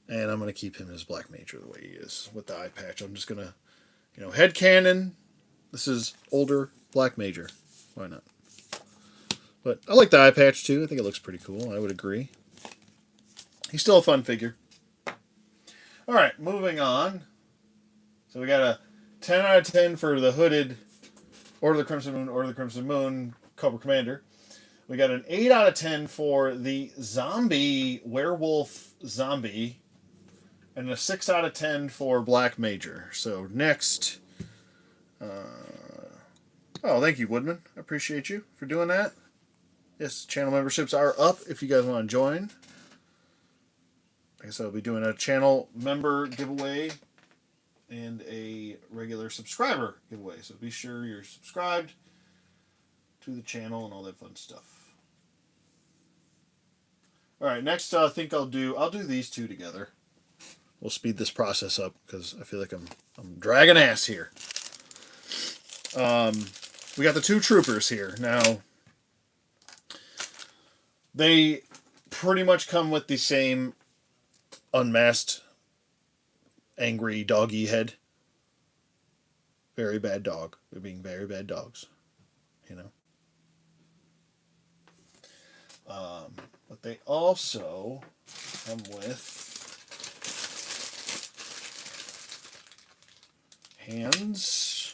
And I'm going to keep him as Black Major the way he is with the eye patch. I'm just going to, headcanon. This is older Black Major. Why not? But I like the eye patch too. I think it looks pretty cool. I would agree. He's still a fun figure. All right, moving on. So we got a 10 out of 10 for the hooded Order of the Crimson Moon Cobra Commander. We got an 8 out of 10 for the zombie werewolf zombie. And a 6 out of 10 for Black Major. So next. Oh, thank you, Woodman. I appreciate you for doing that. Yes, channel memberships are up if you guys want to join. I guess I'll be doing a channel member giveaway and a regular subscriber giveaway. So be sure you're subscribed to the channel and all that fun stuff. All right, next I think I'll do these two together. We'll speed this process up because I feel like I'm dragging ass here. We got the two troopers here. Now, they pretty much come with the same unmasked, angry doggy head. Very bad dog. They're being very bad dogs, But they also come with hands.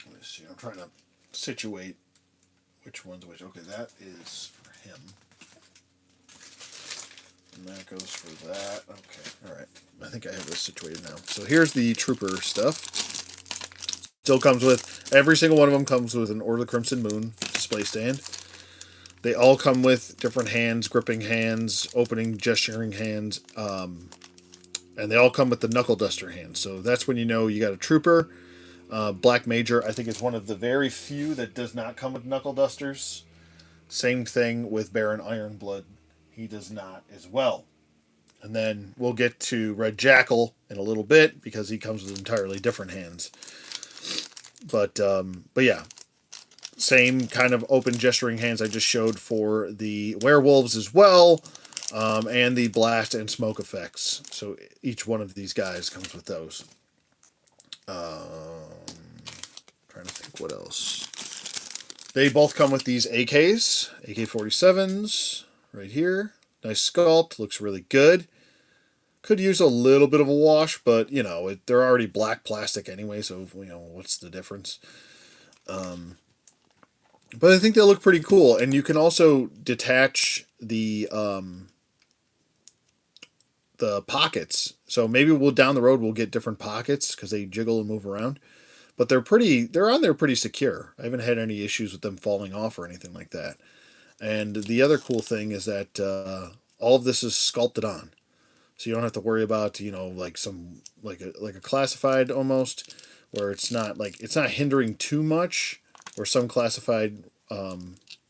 Let me see. I'm trying to situate which one's which. Okay, that is for him. And that goes for that. Okay, all right. I think I have this situated now. So here's the trooper stuff. Still comes with, every single one of them comes with an Order of the Crimson Moon display stand. They all come with different hands, gripping hands, opening, gesturing hands, and they all come with the knuckle duster hands. So that's when you know you got a trooper. Black Major, I think, is one of the very few that does not come with knuckle dusters. Same thing with Baron Ironblood. He does not as well. And then we'll get to Red Jackal in a little bit because he comes with entirely different hands. But yeah, same kind of open gesturing hands I just showed for the werewolves as well, and the blast and smoke effects. So each one of these guys comes with those. Trying to think what else. They both come with these AKs, AK-47s, right here. Nice sculpt, looks really good. Could use a little bit of a wash, but, they're already black plastic anyway, so, what's the difference? But I think they look pretty cool, and you can also detach the pockets. So maybe down the road we'll get different pockets, because they jiggle and move around. but they're on there pretty secure. I haven't had any issues with them falling off or anything like that. And the other cool thing is that all of this is sculpted on, so you don't have to worry about like some like a classified almost, where it's not hindering too much, where some classified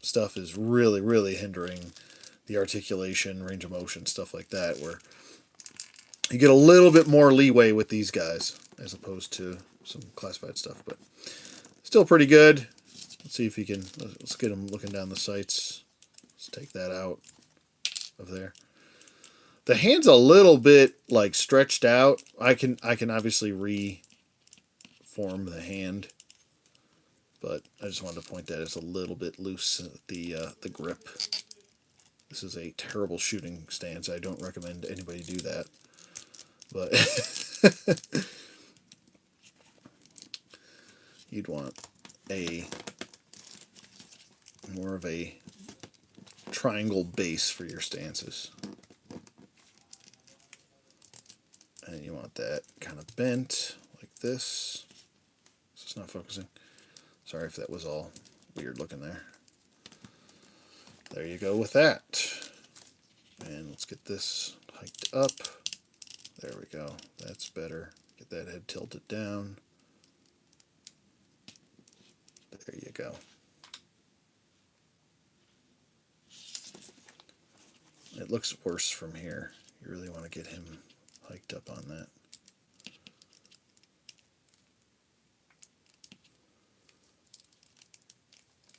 stuff is really hindering the articulation, range of motion, stuff like that, where you get a little bit more leeway with these guys as opposed to some classified stuff, but still pretty good. Let's see if you can. Let's get him looking down the sights. Let's take that out of there. The hand's a little bit like stretched out. I can obviously reform the hand, but I just wanted to point that it's a little bit loose at the grip. This is a terrible shooting stance. I don't recommend anybody do that. But you'd want a more of a triangle base for your stances. And you want that kind of bent like this. It's not focusing. Sorry if that was all weird looking there. There you go with that. And let's get this hiked up. There we go. That's better. Get that head tilted down. There you go. It looks worse from here. You really want to get him hiked up on that.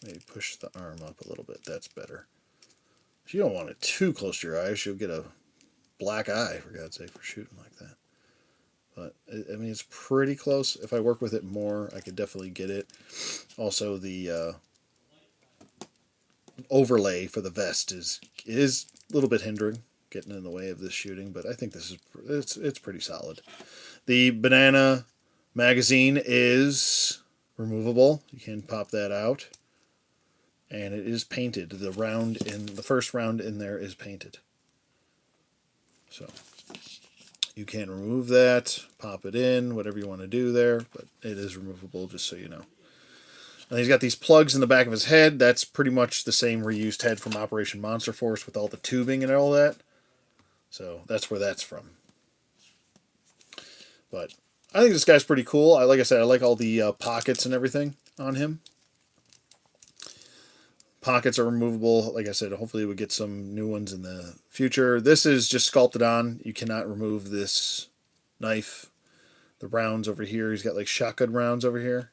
Maybe push the arm up a little bit. That's better. You don't want it too close to your eyes. You'll get a black eye, for God's sake, for shooting like that. But, I mean, it's pretty close. If I work with it more, I could definitely get it. Also, the overlay for the vest is a little bit hindering, getting in the way of this shooting, but I think this is it's pretty solid. The banana magazine is removable. You can pop that out. And it is painted. The first round in there is painted. So you can remove that, pop it in, whatever you want to do there, but it is removable, just so you know. And he's got these plugs in the back of his head. That's pretty much the same reused head from Operation Monster Force with all the tubing and all that. So that's where that's from. But I think this guy's pretty cool. Like I said, I like all the pockets and everything on him. Pockets are removable. Like I said, hopefully we get some new ones in the future. This is just sculpted on. You cannot remove this knife. The rounds over here, he's got like shotgun rounds over here.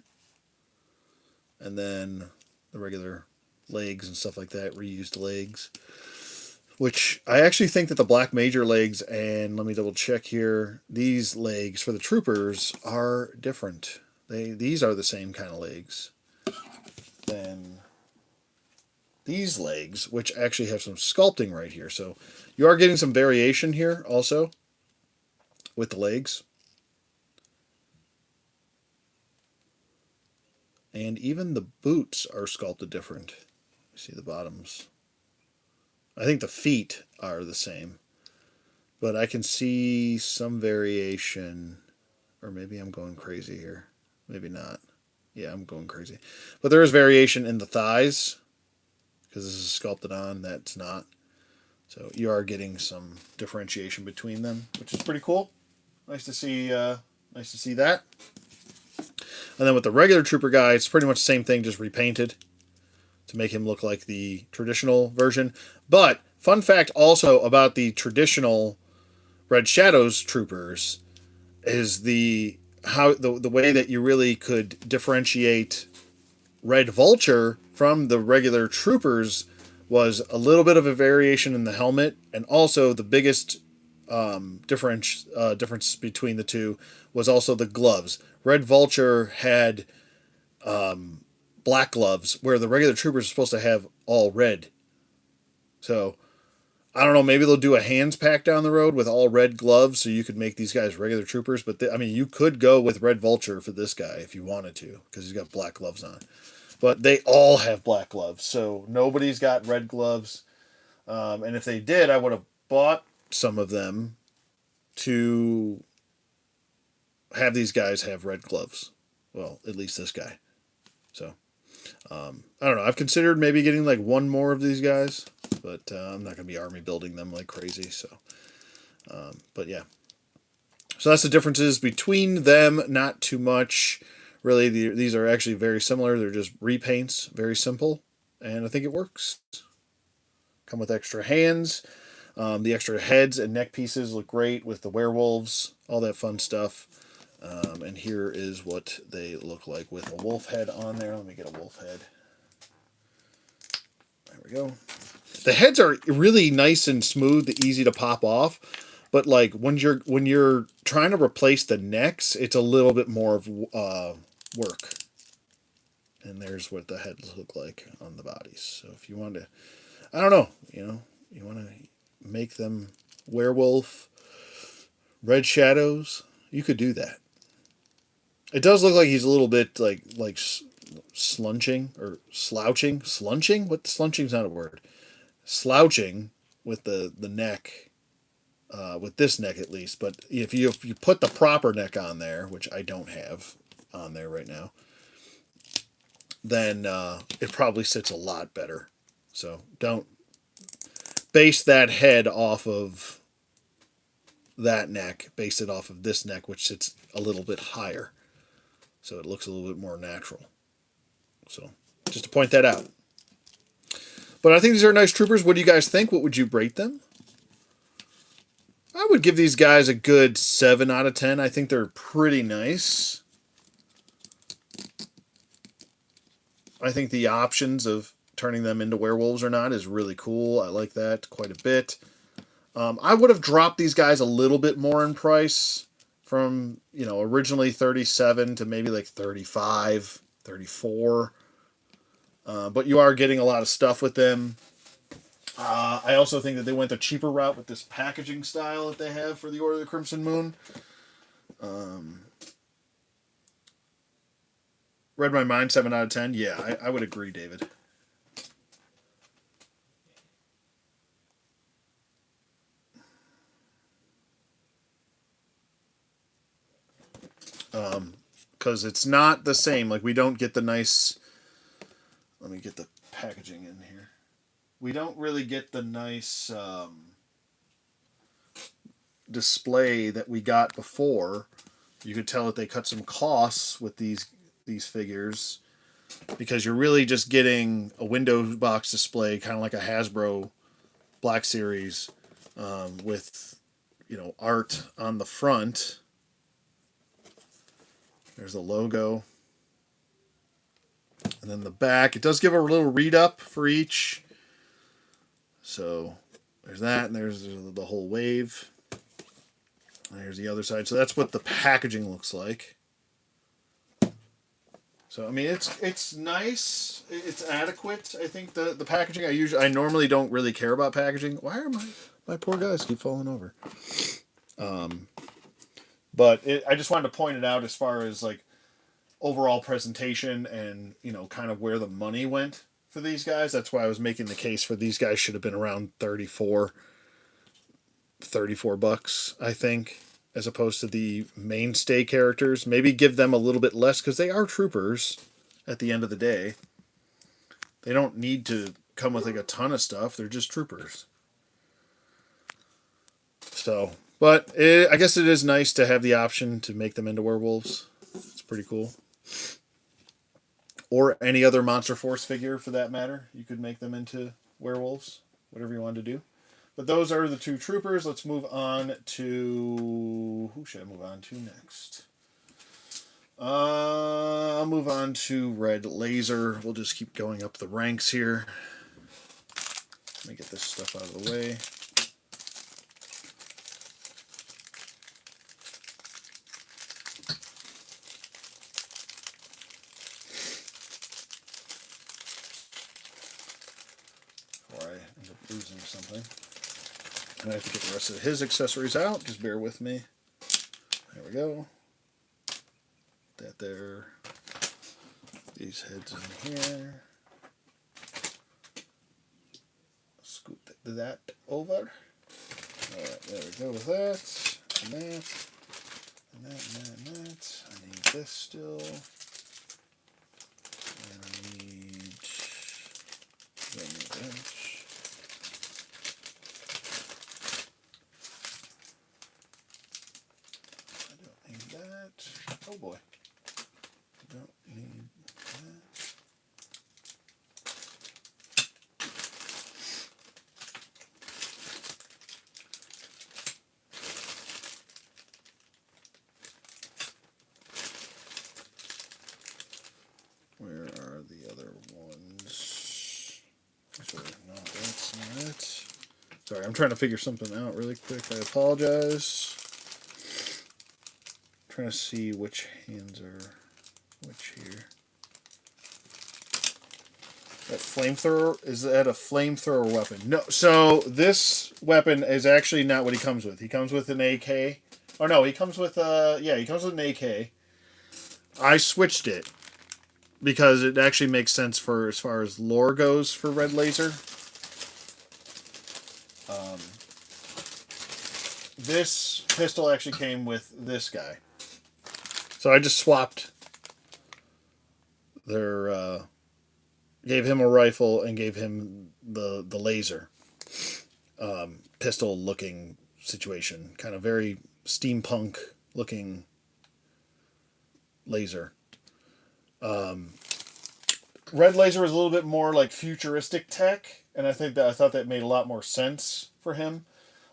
And then the regular legs and stuff like that, reused legs. Which I actually think that the Black Major legs, and let me double check here, these legs for the troopers are different. These are the same kind of legs than these legs, which actually have some sculpting right here. So you are getting some variation here also with the legs. And even the boots are sculpted different. You see the bottoms. I think the feet are the same. But I can see some variation. Or maybe I'm going crazy here. Maybe not. Yeah, I'm going crazy. But there is variation in the thighs, because this is sculpted on, that's not. So you are getting some differentiation between them, which is pretty cool. Nice to see. Nice to see that. And then with the regular trooper guy, it's pretty much the same thing, just repainted to make him look like the traditional version. But fun fact also about the traditional Red Shadows troopers is the way that you really could differentiate Red Vulture from the regular troopers was a little bit of a variation in the helmet, and also the biggest difference between the two was also the gloves. Red Vulture had black gloves, where the regular troopers are supposed to have all red. So I don't know, maybe they'll do a hands pack down the road with all red gloves so you could make these guys regular troopers. But I mean, you could go with Red Vulture for this guy if you wanted to, because he's got black gloves on. But they all have black gloves, so nobody's got red gloves. And if they did, I would have bought some of them to have these guys have red gloves. Well, at least this guy. So I don't know. I've considered maybe getting like one more of these guys, but I'm not going to be army building them like crazy. So, but yeah. So that's the differences between them. Not too much, really. These are actually very similar. They're just repaints, very simple, and I think it works. Come with extra hands. The extra heads and neck pieces look great with the werewolves, all that fun stuff. And here is what they look like with a wolf head on there. Let me get a wolf head. There we go. The heads are really nice and smooth, easy to pop off. But like when you're trying to replace the necks, it's a little bit more of work. And there's what the heads look like on the bodies. So if you want to, I don't know, you want to make them werewolf, red shadows, you could do that. It does look like he's a little bit like slunching or slouching, slunching. What slunching's not a word. Slouching with the neck, with this neck at least. But if you put the proper neck on there, which I don't have on there right now, then it probably sits a lot better. So don't base that head off of that neck. Base it off of this neck, which sits a little bit higher, so it looks a little bit more natural. So just to point that out. But I think these are nice troopers. What do you guys think? What would you rate them? I would give these guys a good 7 out of 10. I think they're pretty nice. I think the options of turning them into werewolves or not is really cool. I like that quite a bit. I would have dropped these guys a little bit more in price from, originally 37 to maybe like 35, 34. But you are getting a lot of stuff with them. I also think that they went the cheaper route with this packaging style that they have for the Order of the Crimson Moon. Read my mind, 7 out of 10. Yeah, I would agree, David. Because it's not the same. Like, we don't get the nice. Let me get the packaging in here. We don't really get the nice display that we got before. You could tell that they cut some costs with these figures because you're really just getting a window box display, kind of like a Hasbro Black Series, with art on the front. There's the logo, and then the back. It does give a little read up for each. So there's that, and there's the whole wave. And there's the other side. So that's what the packaging looks like. So I mean, it's nice. It's adequate. I think the packaging. I normally don't really care about packaging. Why are my poor guys keep falling over? But I just wanted to point it out as far as like overall presentation and kind of where the money went for these guys. That's why I was making the case for these guys should have been around 34 bucks, I think, as opposed to the mainstay characters. Maybe give them a little bit less because they are troopers at the end of the day. They don't need to come with like a ton of stuff. They're just troopers. So, but I guess it is nice to have the option to make them into werewolves. It's pretty cool. Or any other Monster Force figure for that matter. You could make them into werewolves, whatever you want to do. But those are the two troopers. Let's move on to... Who should I move on to next? I'll move on to Red Laser. We'll just keep going up the ranks here. Let me get this stuff out of the way. Before I end up losing something. And I have to get the rest of his accessories out. Just bear with me. There we go. That there. These heads in here. Scoot that over. Alright, there we go with that. And that. And that. I need this still. Sorry, I'm trying to figure something out really quick. I apologize. I'm trying to see which hands are which here. That flamethrower, is that a flamethrower weapon? No. So this weapon is actually not what he comes with. He comes with an AK. Oh no, he comes with he comes with an AK. I switched it because it actually makes sense for as far as lore goes for Red Laser. This pistol actually came with this guy. So I just swapped their gave him a rifle and gave him the laser pistol looking situation, kind of very steampunk looking laser. Red Laser was a little bit more like futuristic tech, and I thought that made a lot more sense for him.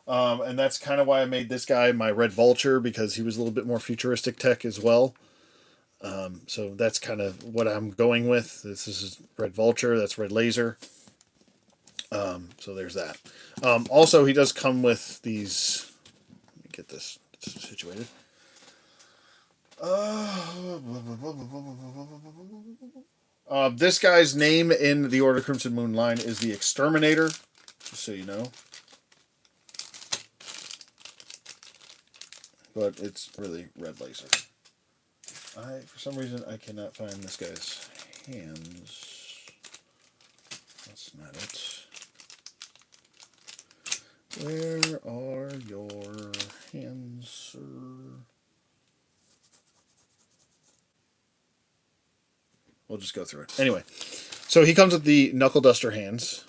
And that's kind of why I made this guy my Red Vulture, because he was a little bit more futuristic tech as well. So that's kind of what I'm going with. This is Red Vulture. That's Red Laser. So there's that. Also, he does come with these. Let me get this situated. This guy's name in the Order of Crimson Moon line is the Exterminator, just so you know. But it's really Red Laser. For some reason, I cannot find this guy's hands. That's not it. Where are your hands, sir? We'll just go through it. Anyway, so he comes with the Knuckle Duster hands.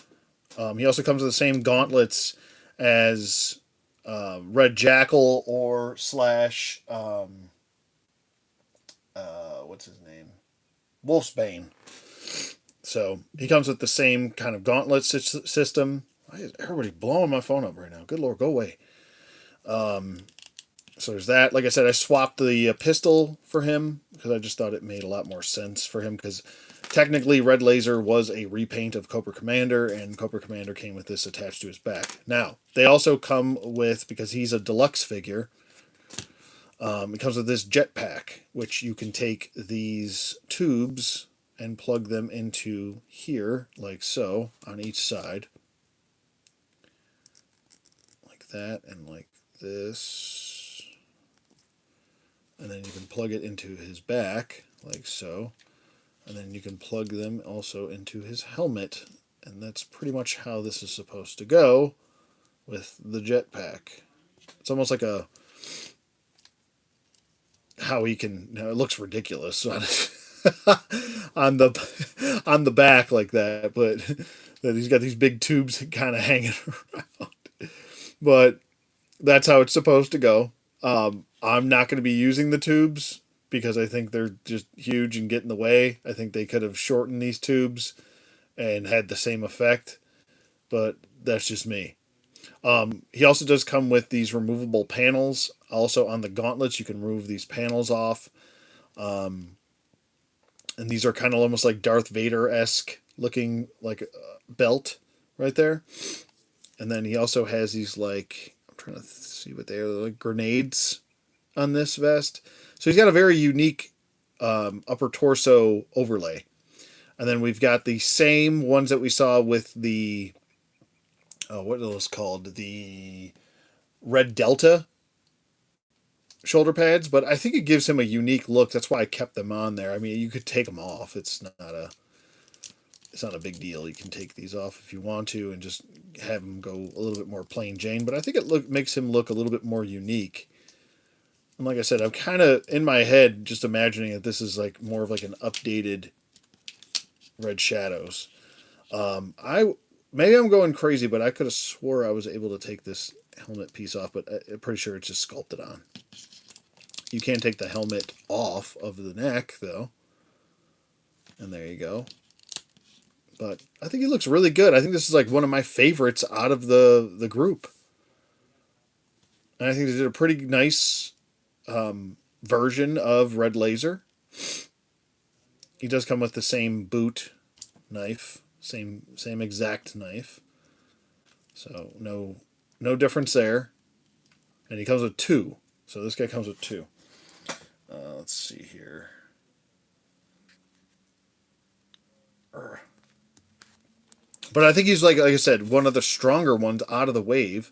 He also comes with the same gauntlets as Red Jackal or slash what's his name? Wolfsbane. So he comes with the same kind of gauntlet system. Why is everybody blowing my phone up right now? Good Lord, go away. So there's that. Like I said, I swapped the pistol for him because I just thought it made a lot more sense for him, because technically Red Laser was a repaint of Cobra Commander, and Cobra Commander came with this attached to his back. Now, they also come with, because he's a deluxe figure, it comes with this jetpack, which you can take these tubes and plug them into here, like so, on each side. Like that, and like this. And then you can plug it into his back, like so. And then you can plug them also into his helmet. And that's pretty much how this is supposed to go with the jetpack. It's almost like a... how he can... Now, it looks ridiculous on the back like that, but that he's got these big tubes kind of hanging around. But that's how it's supposed to go. I'm not going to be using the tubes because I think they're just huge and get in the way. I think they could have shortened these tubes and had the same effect, but that's just me. He also does come with these removable panels. Also on the gauntlets, you can remove these panels off. And these are kind of almost like Darth Vader-esque looking, like a belt right there. And then he also has these, like, I'm trying to see what they are, like grenades on this vest. So he's got a very unique upper torso overlay. And then we've got the same ones that we saw with the, what are those called? The Red Delta shoulder pads. But I think it gives him a unique look. That's why I kept them on there. I mean, you could take them off. It's not a big deal. You can take these off if you want to and just have him go a little bit more plain Jane. But I think it makes him look a little bit more unique. And like I said, I'm kind of in my head just imagining that this is like more of like an updated Red Shadows. Maybe I'm going crazy, but I could have swore I was able to take this helmet piece off, but I'm pretty sure it's just sculpted on. You can't take the helmet off of the neck though. And there you go. But I think he looks really good. I think this is like one of my favorites out of the group. And I think they did a pretty nice version of Red Laser. He does come with the same boot knife, same exact knife. So no difference there. And he comes with two. So this guy comes with two. Let's see here. But I think he's like I said, one of the stronger ones out of the wave.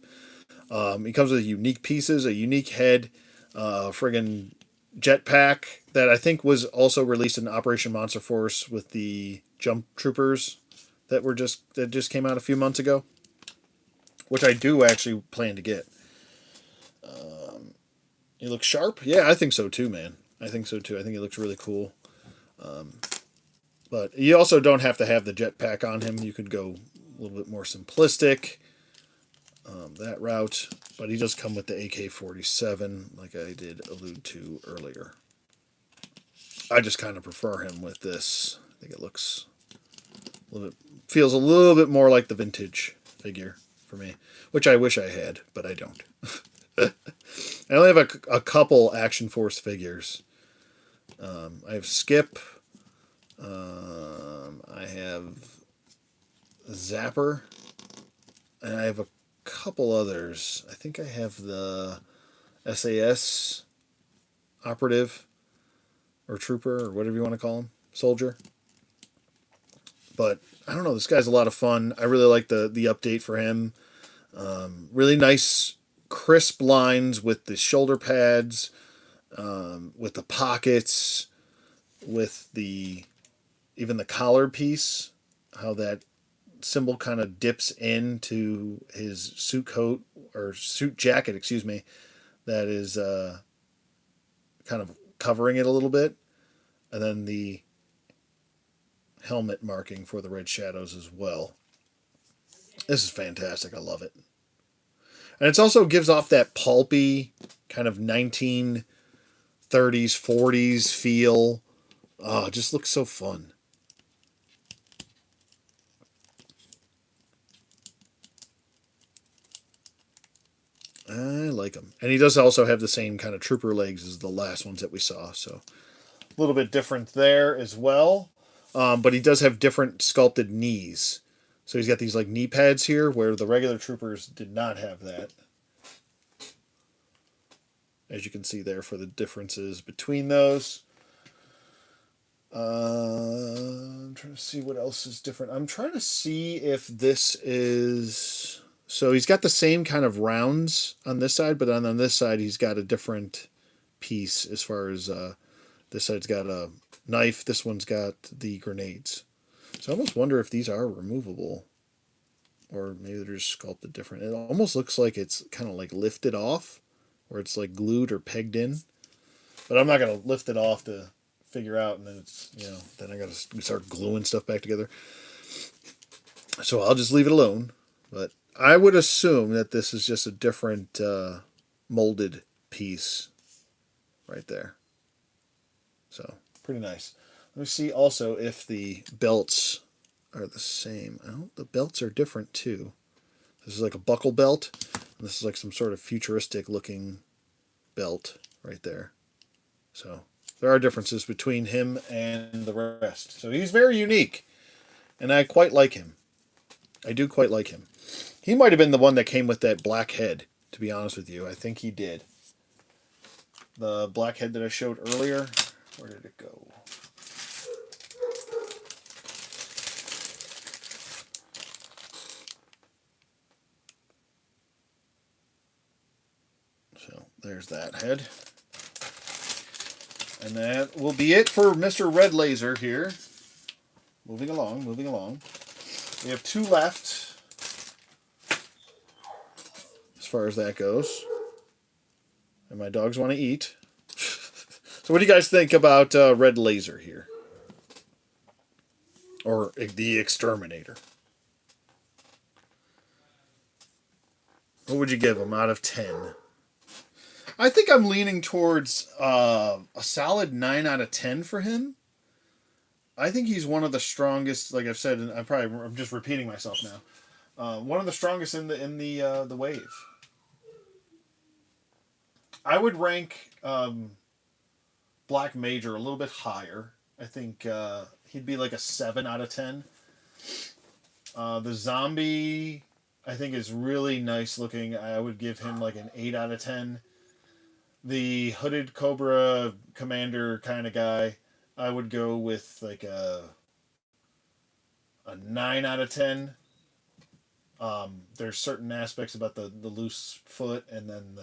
He comes with unique pieces, a unique head, friggin' jetpack that I think was also released in Operation Monster Force with the Jump Troopers that just came out a few months ago, which I do actually plan to get. He looks sharp. Yeah, I think so too, man. I think so too. I think he looks really cool. But you also don't have to have the jetpack on him. You could go a little bit more simplistic that route. But he does come with the AK-47, like I did allude to earlier. I just kind of prefer him with this. I think it looks a little bit, feels a little bit more like the vintage figure for me, which I wish I had, but I don't. I only have a couple Action Force figures. I have Skip. I have Zapper, and I have a couple others. I think I have the SAS operative or trooper or whatever you want to call him, soldier. But I don't know. This guy's a lot of fun. I really like the update for him. Really nice, crisp lines with the shoulder pads, with the pockets, with the even the collar piece. How that symbol kind of dips into his suit coat or suit jacket, excuse me, that is kind of covering it a little bit, and then the helmet marking for the red shadows as well. This is fantastic. I love it. And it also gives off that pulpy kind of 1930s, 40s feel. Oh, it just looks so fun. I like him. And he does also have the same kind of trooper legs as the last ones that we saw. So a little bit different there as well. But he does have different sculpted knees. So he's got these like knee pads here where the regular troopers did not have that. As you can see there for the differences between those. I'm trying to see what else is different. I'm trying to see if this is. So he's got the same kind of rounds on this side, but on this side he's got a different piece as far as this side's got a knife, this one's got the grenades. So I almost wonder if these are removable or maybe they're just sculpted different. It almost looks like it's kind of like lifted off or it's like glued or pegged in. But I'm not going to lift it off to figure out and then it's, then I got to start gluing stuff back together. So I'll just leave it alone. But I would assume that this is just a different molded piece right there. So pretty nice. Let me see also if the belts are the same. Oh, the belts are different too. This is like a buckle belt. And this is like some sort of futuristic looking belt right there. So there are differences between him and the rest. So he's very unique. And I quite like him. I do quite like him. He might have been the one that came with that black head, to be honest with you. I think he did. The black head that I showed earlier. Where did it go? So there's that head. And that will be it for Mr. Red Laser here. Moving along, moving along. We have two left as far as that goes. And my dogs want to eat. So what do you guys think about Red Laser here? Or the Exterminator? What would you give him out of 10? I think I'm leaning towards a solid 9 out of 10 for him. I think he's one of the strongest. Like I've said, and I'm just repeating myself now. One of the strongest in the wave. I would rank Black Major a little bit higher. I think he'd be like a 7 out of 10. The zombie I think is really nice looking. I would give him like an 8 out of 10. The hooded Cobra commander kind of guy, I would go with like a 9 out of 10. There's certain aspects about the loose foot and then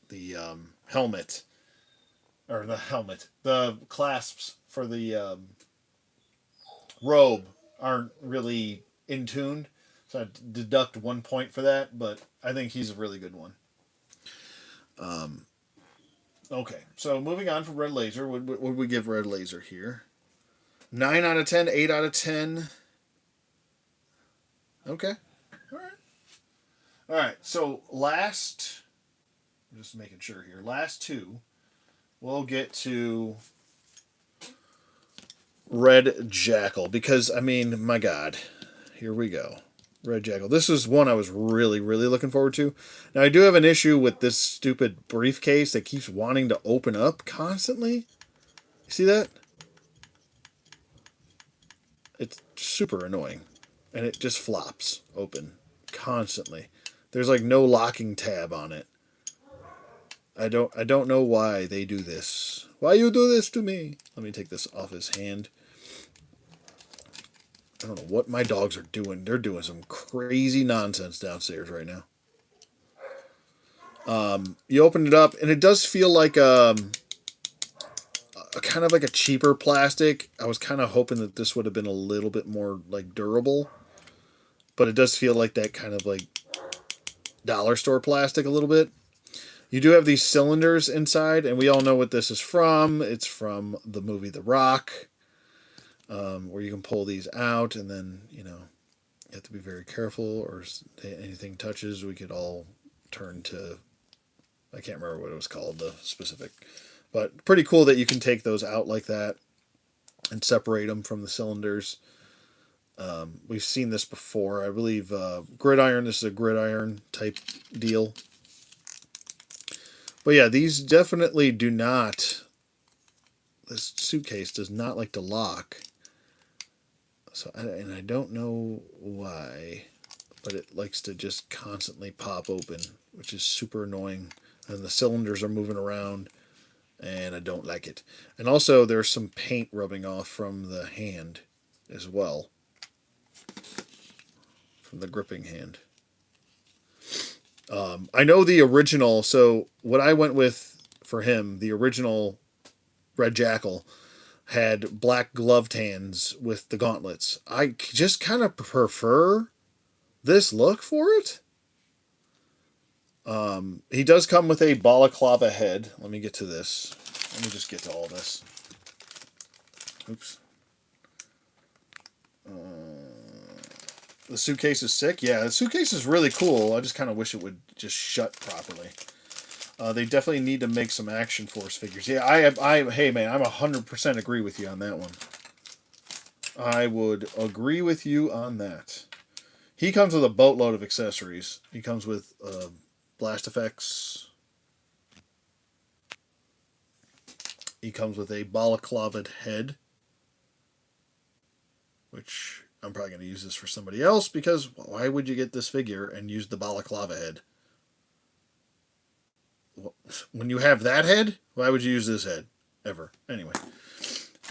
the helmet, or the clasps for the robe aren't really in tune, so I deduct 1 point for that. But I think he's a really good one. Um, okay, so moving on from Red Laser, what would we give Red Laser here? 9 out of 10, 8 out of 10. Okay, all right, all right. So last, just making sure here. Last two, we'll get to Red Jackal because I mean, my God, here we go. Red Jackal. This is one I was really, really looking forward to. Now I do have an issue with this stupid briefcase that keeps wanting to open up constantly. You see that? It's super annoying, and it just flops open constantly. There's like no locking tab on it. I don't know why they do this. Why you do this to me? Let me take this off his hand. I don't know what my dogs are doing. They're doing some crazy nonsense downstairs right now. You open it up, and it does feel like a kind of like a cheaper plastic. I was kind of hoping that this would have been a little bit more like durable, but it does feel like that kind of like dollar store plastic a little bit. You do have these cylinders inside, and we all know what this is from. It's from the movie The Rock, where you can pull these out, and then you have to be very careful, or anything touches, we could all turn to. I can't remember what it was called, the specific, but pretty cool that you can take those out like that and separate them from the cylinders. We've seen this before, I believe. Gridiron. This is a gridiron type deal. But yeah, these definitely do not. This suitcase does not like to lock. So, and I don't know why, but it likes to just constantly pop open, which is super annoying. And the cylinders are moving around, and I don't like it. And also, there's some paint rubbing off from the hand as well, from the gripping hand. I know the original, so what I went with for him, the original Red Jackal, had black gloved hands with the gauntlets. I just kind of prefer this look for it. He does come with a balaclava head. Let me get to this. Let me just get to all this. Oops. The suitcase is sick. Yeah, the suitcase is really cool. I just kind of wish it would just shut properly. They definitely need to make some Action Force figures. Yeah, hey man, I'm 100% agree with you on that one. I would agree with you on that. He comes with a boatload of accessories. He comes with blast effects. He comes with a balaclava head, which I'm probably going to use this for somebody else because why would you get this figure and use the balaclava head? When you have that head, why would you use this head? Ever. Anyway.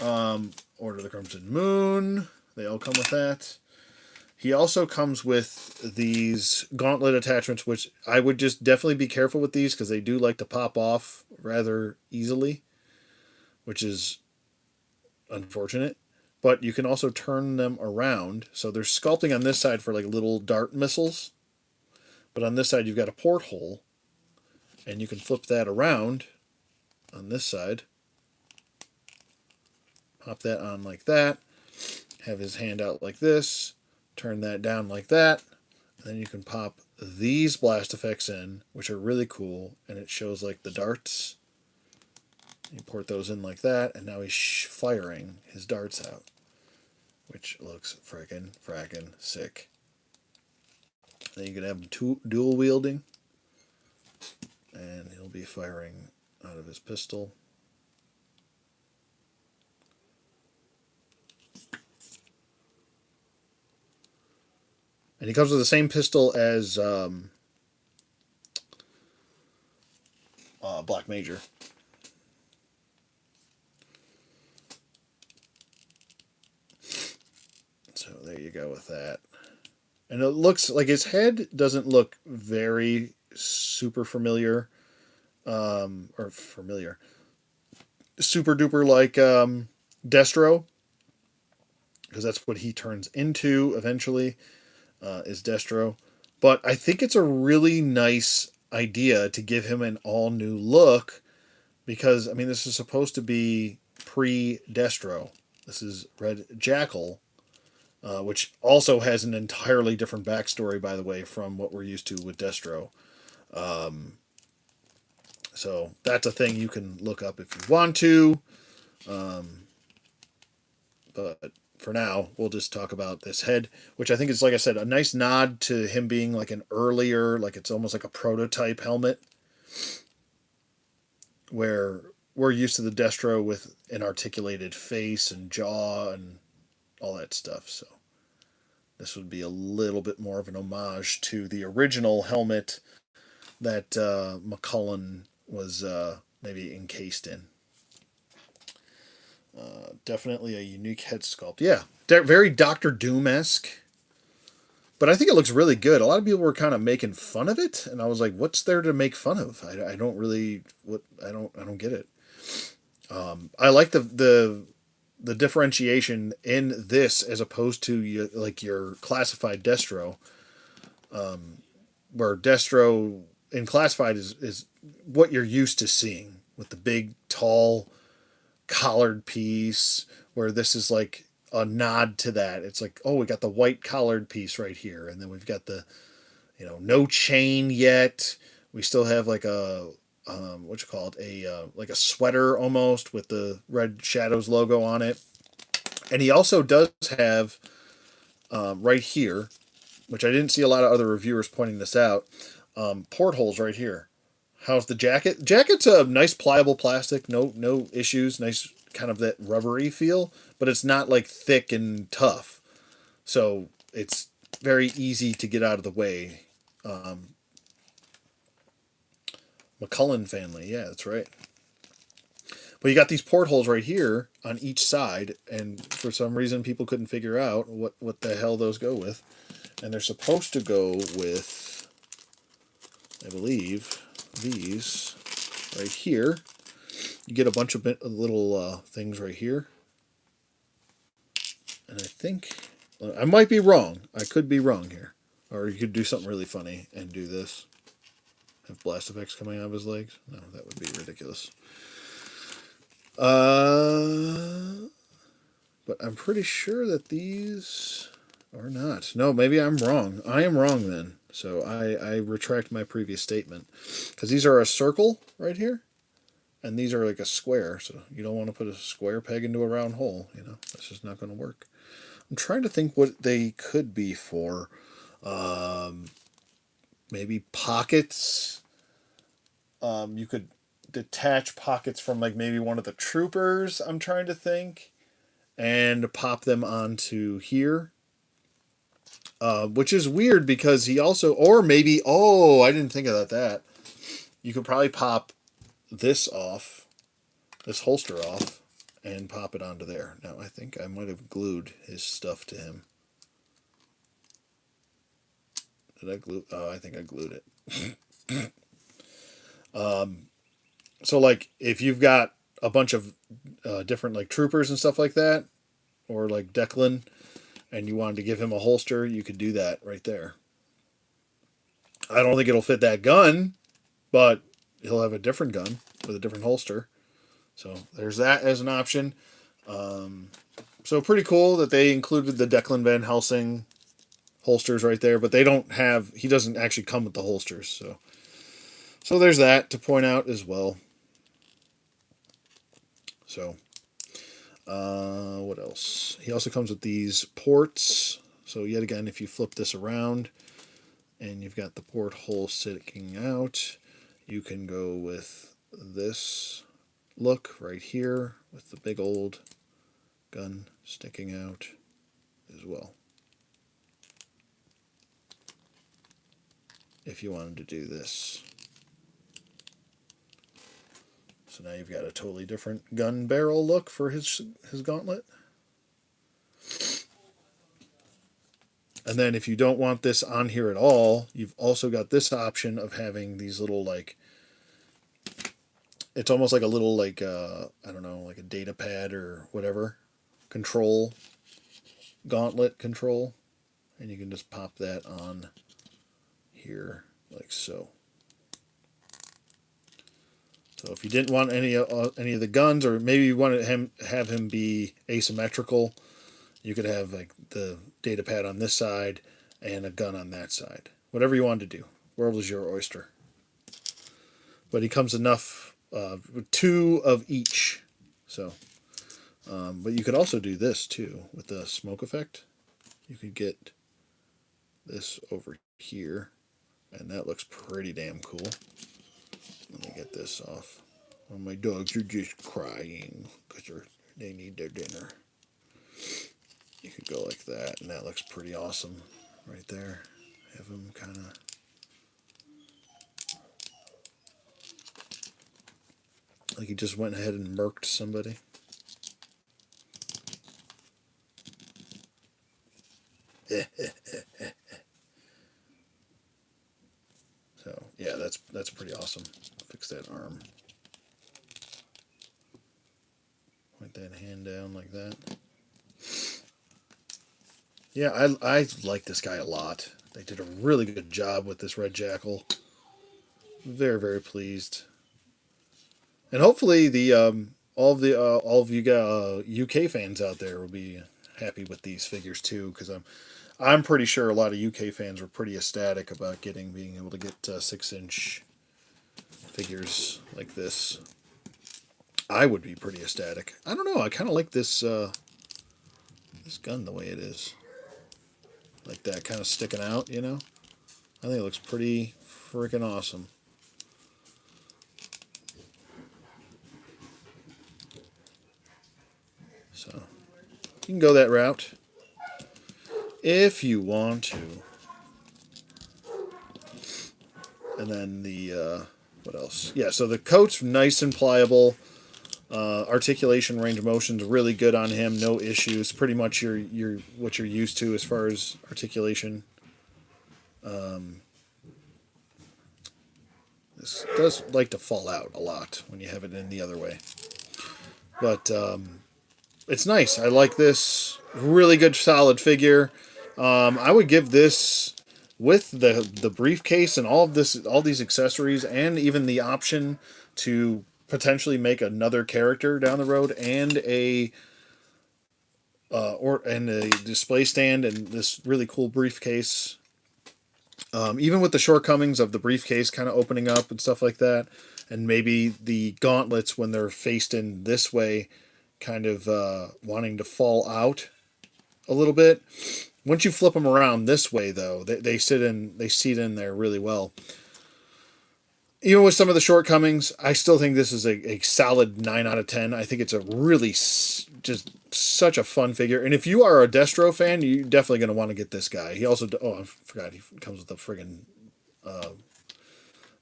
Order of the Crimson Moon. They all come with that. He also comes with these gauntlet attachments, which I would just definitely be careful with these because they do like to pop off rather easily, which is unfortunate. But you can also turn them around. So there's sculpting on this side for like little dart missiles. But on this side, you've got a porthole. And you can flip that around on this side. Pop that on like that. Have his hand out like this. Turn that down like that. And then you can pop these blast effects in, which are really cool. And it shows like the darts. You port those in like that. And now he's firing his darts out, which looks frackin' sick. Then you can have him dual wielding. And he'll be firing out of his pistol. And he comes with the same pistol as Black Major. So there you go with that. And it looks like his head doesn't look very super familiar, or familiar, super duper like Destro, because that's what he turns into eventually, is Destro. But I think it's a really nice idea to give him an all new look because, I mean, this is supposed to be pre Destro. This is Red Jackal, which also has an entirely different backstory, by the way, from what we're used to with Destro. Um, so that's a thing you can look up if you want to. Um, but for now, we'll just talk about this head, which I think is, like I said, a nice nod to him being like an earlier, like it's almost like a prototype helmet, where we're used to the Destro with an articulated face and jaw and all that stuff. So this would be a little bit more of an homage to the original helmet that McCullen was maybe encased in. Definitely a unique head sculpt. Yeah, very Doctor Doom esque, but I think it looks really good. A lot of people were kind of making fun of it, and I was like, "What's there to make fun of?" I don't really what I don't get it. I like the differentiation in this as opposed to like your classified Destro, where Destro in classified is what you're used to seeing with the big tall collared piece, where this is like a nod to that. It's like, oh, we got the white collared piece right here, and then we've got the, no chain yet. We still have like a what you call it, a like a sweater almost with the Red Shadows logo on it. And he also does have right here, which I didn't see a lot of other reviewers pointing this out, portholes right here. How's the jacket? Jacket's a nice pliable plastic, no issues, nice kind of that rubbery feel, but it's not like thick and tough. So it's very easy to get out of the way. Um, McCullen family, yeah, that's right. But you got these portholes right here on each side, and for some reason people couldn't figure out what the hell those go with. And they're supposed to go with, I believe, these right here. You get a bunch of little things right here. And I think, I might be wrong. I could be wrong here. Or you could do something really funny and do this. Have blast effects coming out of his legs. No, that would be ridiculous. Uh, but I'm pretty sure that these are not. No, maybe I'm wrong. I am wrong then. So I retract my previous statement. Because these are a circle right here. And these are like a square. So you don't want to put a square peg into a round hole. That's just not going to work. I'm trying to think what they could be for. Um, Maybe pockets. You could detach pockets from like maybe one of the troopers. I'm trying to think, and pop them onto here. Which is weird because he also, or maybe, oh, I didn't think about that. You could probably pop this off, this holster off, and pop it onto there. Now, I think I might have glued his stuff to him. Did I glue? Oh, I think I glued it. So, like, if you've got a bunch of different, like, troopers and stuff like that, or like Declan, and you wanted to give him a holster, you could do that right there. I don't think it'll fit that gun, but he'll have a different gun with a different holster. So there's that as an option. Um, so pretty cool that they included the Declan Van Helsing holsters right there, but they don't have. He doesn't actually come with the holsters. So there's that to point out as well. So what else? He also comes with these ports. So yet again, if you flip this around and you've got the porthole sticking out, you can go with this look right here with the big old gun sticking out as well. if you wanted to do this. So now you've got a totally different gun barrel look for his gauntlet. And then if you don't want this on here at all, you've also got this option of having these little, like, it's almost like a little, like, I don't know, like a data pad or whatever, control, gauntlet control. And you can just pop that on here like so. So if you didn't want any of the guns, or maybe you wanted him have him be asymmetrical, you could have like the data pad on this side and a gun on that side. Whatever you wanted to do. World is your oyster. But he comes enough, with 2 of each. So, but you could also do this too with the smoke effect. You could get this over here, and that looks pretty damn cool. Let me get this off. Oh, my dogs are just crying because they need their dinner. You could go like that, and that looks pretty awesome right there. Have them kind of... like he just went ahead and murked somebody. So, yeah, that's pretty awesome. Fix that arm. Point that hand down like that. Yeah, I like this guy a lot. They did a really good job with this Red Jackal. Very, very pleased. And hopefully the all of you UK fans out there will be happy with these figures too, because I'm pretty sure a lot of UK fans were pretty ecstatic about being able to get 6-inch figures like this. I would be pretty ecstatic. I don't know. I kind of like this this gun the way it is, like that, kind of sticking out. You know, I think it looks pretty freaking awesome. So you can go that route if you want to. And then the what else? Yeah, so the coat's nice and pliable. Articulation, range of motion's really good on him. No issues. Pretty much your what you're used to as far as articulation. This does like to fall out a lot when you have it in the other way, but it's nice. I like this. Really good, solid figure. I would give this, with the briefcase and all these accessories, and even the option to potentially make another character down the road, and a display stand, and this really cool briefcase. Even with the shortcomings of the briefcase kind of opening up and stuff like that, and maybe the gauntlets when they're faced in this way, kind of wanting to fall out a little bit. Once you flip them around this way, though, they seat in there really well. Even with some of the shortcomings, I still think this is a solid 9 out of 10. I think it's a really just such a fun figure. And if you are a Destro fan, you're definitely going to want to get this guy. He also, I forgot, he comes with a friggin'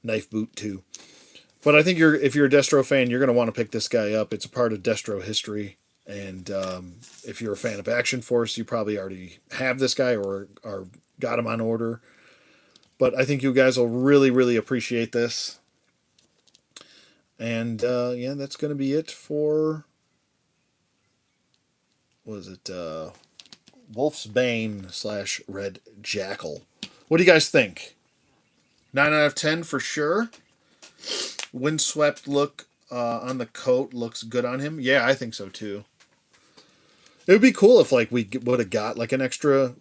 knife boot too. But I think if you're a Destro fan, you're going to want to pick this guy up. It's a part of Destro history. And if you're a fan of Action Force, you probably already have this guy or got him on order. But I think you guys will really, really appreciate this. And yeah, that's going to be it for, what is it? Wolf's Bane / Red Jackal. What do you guys think? 9 out of 10 for sure. Windswept look on the coat looks good on him. Yeah, I think so too. It would be cool if like we would have got like an extra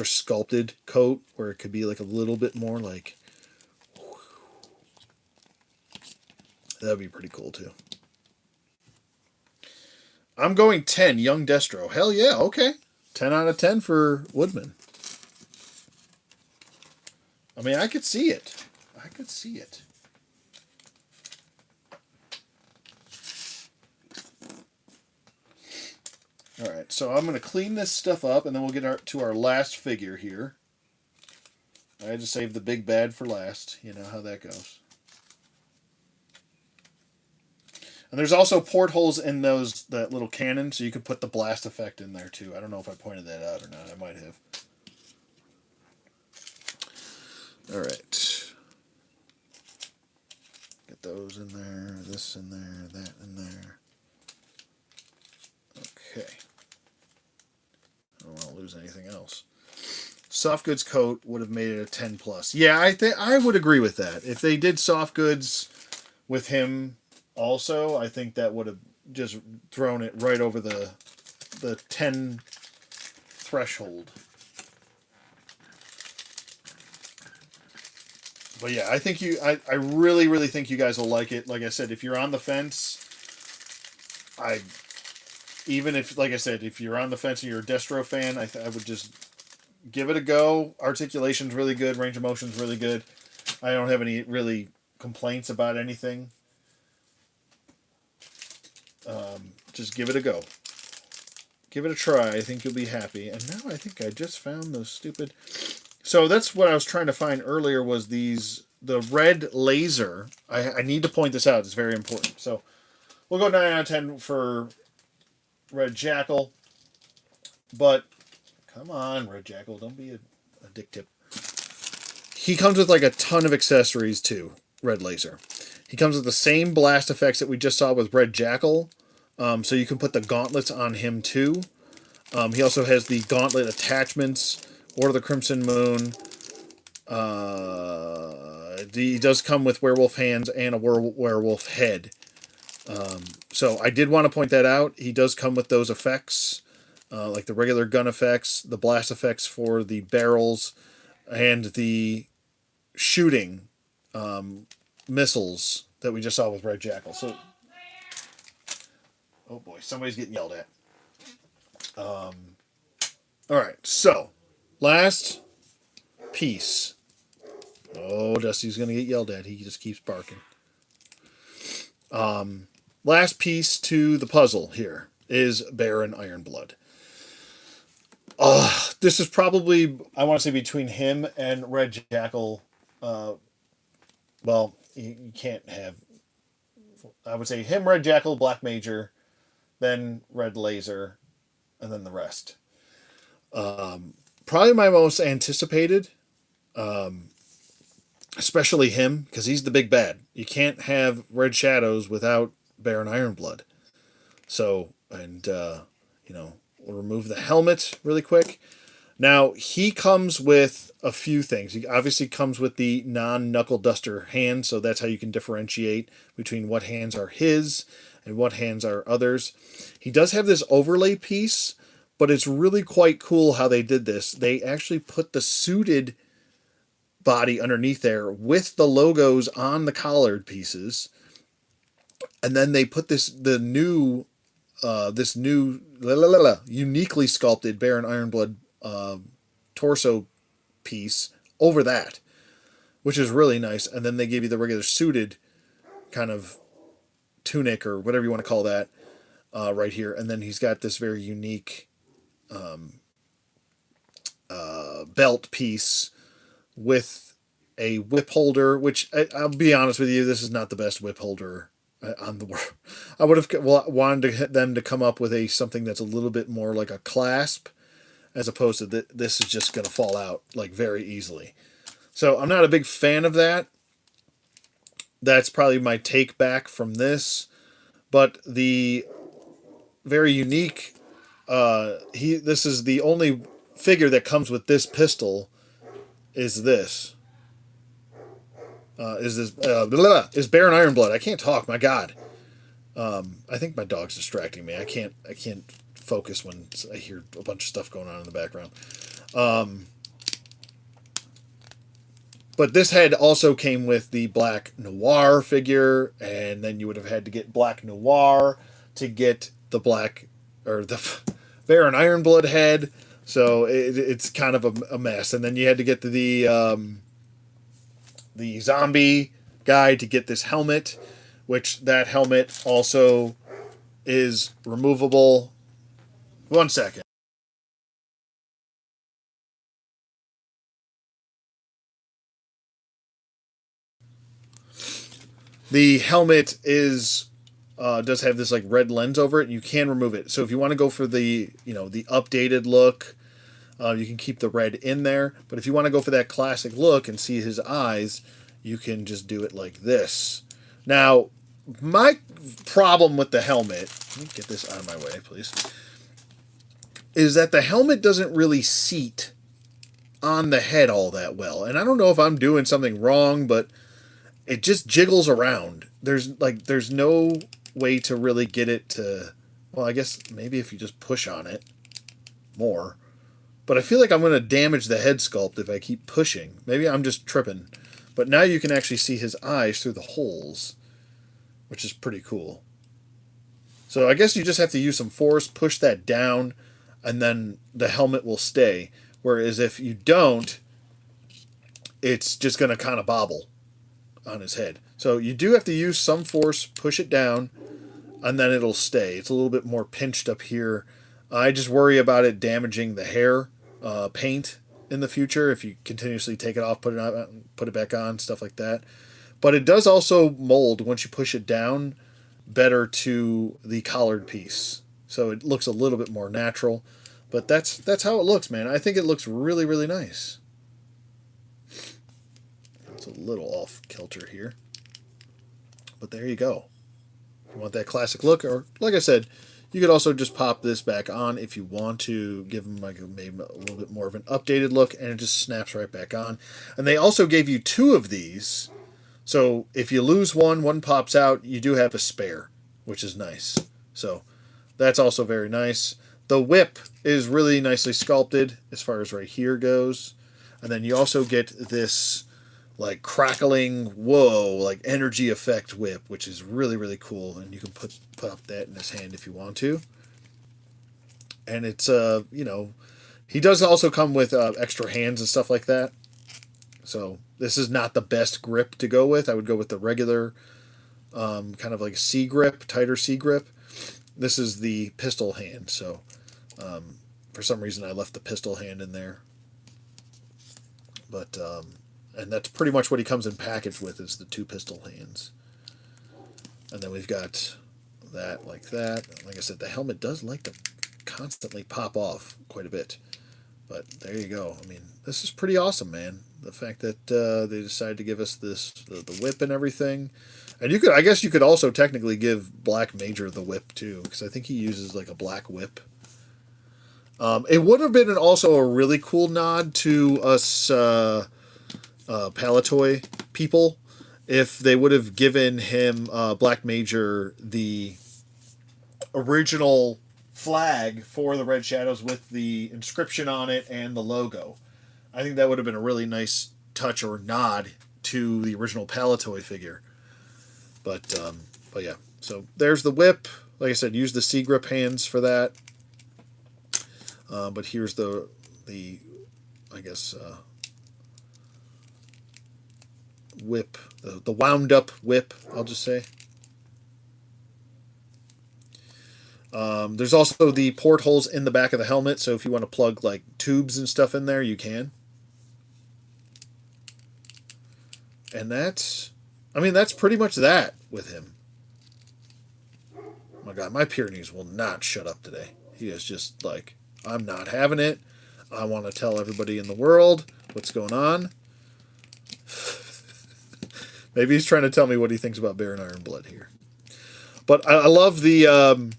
sculpted coat where it could be like a little bit more like. That'd be pretty cool too. I'm going 10, Young Destro. Hell yeah, okay. 10 out of 10 for Woodman. I mean, I could see it. I could see it. All right, so I'm going to clean this stuff up, and then we'll get to our last figure here. I had to save the big bad for last. You know how that goes. And there's also portholes in that little cannon, so you could put the blast effect in there too. I don't know if I pointed that out or not. I might have. All right. Get those in there, this in there, that in there. Okay. I don't want to lose anything else. Soft goods coat would have made it a 10 plus. Yeah, I would agree with that. If they did soft goods with him also, I think that would have just thrown it right over the 10 threshold. But yeah, I really, really think you guys will like it. Like I said, if you're on the fence, I even if, like I said, if you're on the fence and you're a Destro fan, I would just give it a go. Articulation's really good. Range of motion's really good. I don't have any really complaints about anything. Just give it a go. Give it a try. I think you'll be happy. And now I think I just found those stupid... So that's what I was trying to find earlier was the red laser. I need to point this out. It's very important. So we'll go 9 out of 10 for Red Jackal. But come on, Red Jackal. Don't be a dick tip. He comes with like a ton of accessories too, Red Laser. He comes with the same blast effects that we just saw with Red Jackal. So you can put the gauntlets on him too. He also has the gauntlet attachments, Order of the Crimson Moon. He does come with werewolf hands and a werewolf head. So I did want to point that out. He does come with those effects, like the regular gun effects, the blast effects for the barrels, and the shooting missiles that we just saw with Red Jackal. So, oh boy, somebody's getting yelled at. All right, so last piece. Oh, Dusty's gonna get yelled at. He just keeps barking. Last piece to the puzzle here is Baron Ironblood. This is probably, I want to say, between him and Red Jackal. Well, you can't have. I would say him, Red Jackal, Black Major, then Red Laser, and then the rest. Probably my most anticipated, especially him, because he's the big bad. You can't have Red Shadows without Baron Ironblood. So, and, we'll remove the helmet really quick. Now, he comes with a few things. He obviously comes with the non-knuckle duster hand, so that's how you can differentiate between what hands are his and what hands are others. He does have this overlay piece, but it's really quite cool how they did this. They actually put the suited body underneath there with the logos on the collared pieces, and then they put this new uniquely sculpted Baron Ironblood torso piece over that, which is really nice. And then they give you the regular suited kind of tunic or whatever you want to call that right here. And then he's got this very unique belt piece with a whip holder, which I'll be honest with you, this is not the best whip holder on the world. I would have wanted them to come up with something that's a little bit more like a clasp, as opposed to this is just going to fall out like very easily. So I'm not a big fan of that. That's probably my take back from this. But the very unique, this is the only figure that comes with this pistol. Is this? Is Baron Ironblood? I can't talk. My God. I think my dog's distracting me. I can't focus when I hear a bunch of stuff going on in the background. But this head also came with the Black Noir figure, and then you would have had to get Black Noir to get the the Baron Ironblood head. So it's kind of a mess. And then you had to get the zombie guy to get this helmet, which that helmet also is removable. 1 second. The helmet is does have this like red lens over it, and you can remove it. So if you want to go for the the updated look, you can keep the red in there. But if you want to go for that classic look and see his eyes, you can just do it like this. Now, my problem with the helmet, let me get this out of my way, please, is that the helmet doesn't really seat on the head all that well. And I don't know if I'm doing something wrong, but it just jiggles around. There's no way to really get it to, well, I guess maybe if you just push on it more. But I feel like I'm going to damage the head sculpt if I keep pushing. Maybe I'm just tripping. But now you can actually see his eyes through the holes, which is pretty cool. So I guess you just have to use some force, push that down, and then the helmet will stay. Whereas if you don't, it's just going to kind of bobble on his head. So you do have to use some force, push it down, and then it'll stay. It's a little bit more pinched up here. I just worry about it damaging the hair paint in the future if you continuously take it off, put it back on, stuff like that. But it does also mold once you push it down better to the collared piece, so it looks a little bit more natural. But that's how it looks, man. I think it looks really really nice. It's a little off kilter here, but there you go. If you want that classic look, or like I said, you could also just pop this back on if you want to give them like maybe a little bit more of an updated look, and it just snaps right back on. And they also gave you two of these, so if you lose one, one pops out, you do have a spare, which is nice. So that's also very nice. The whip is really nicely sculpted as far as right here goes. And then you also get this like crackling, whoa, like energy effect whip, which is really really cool, and you can put up that in his hand if you want to. And it's he does also come with extra hands and stuff like that. So this is not the best grip to go with. I would go with the regular kind of like C grip, tighter C grip. This is the pistol hand, so for some reason I left the pistol hand in there. But and that's pretty much what he comes in packaged with, is the two pistol hands. And then we've got that like that. Like I said, the helmet does like to constantly pop off quite a bit. But there you go. I mean, this is pretty awesome, man. The fact that they decided to give us this the whip and everything. And you could, I guess, you could also technically give Black Major the whip too, because I think he uses like a black whip. It would have been also a really cool nod to us Palatoy people if they would have given him Black Major the original flag for the Red Shadows with the inscription on it and the logo. I think that would have been a really nice touch or nod to the original Palatoy figure. But yeah, so there's the whip. Like I said, use the C grip hands for that. But here's the I guess whip, the wound up whip, I'll just say. There's also the portholes in the back of the helmet, so if you want to plug like tubes and stuff in there, you can. And that's pretty much that with him. Oh my God, my Pyrenees will not shut up today. He is just like, I'm not having it. I want to tell everybody in the world what's going on. Maybe he's trying to tell me what he thinks about Baron Ironblood here. But I love the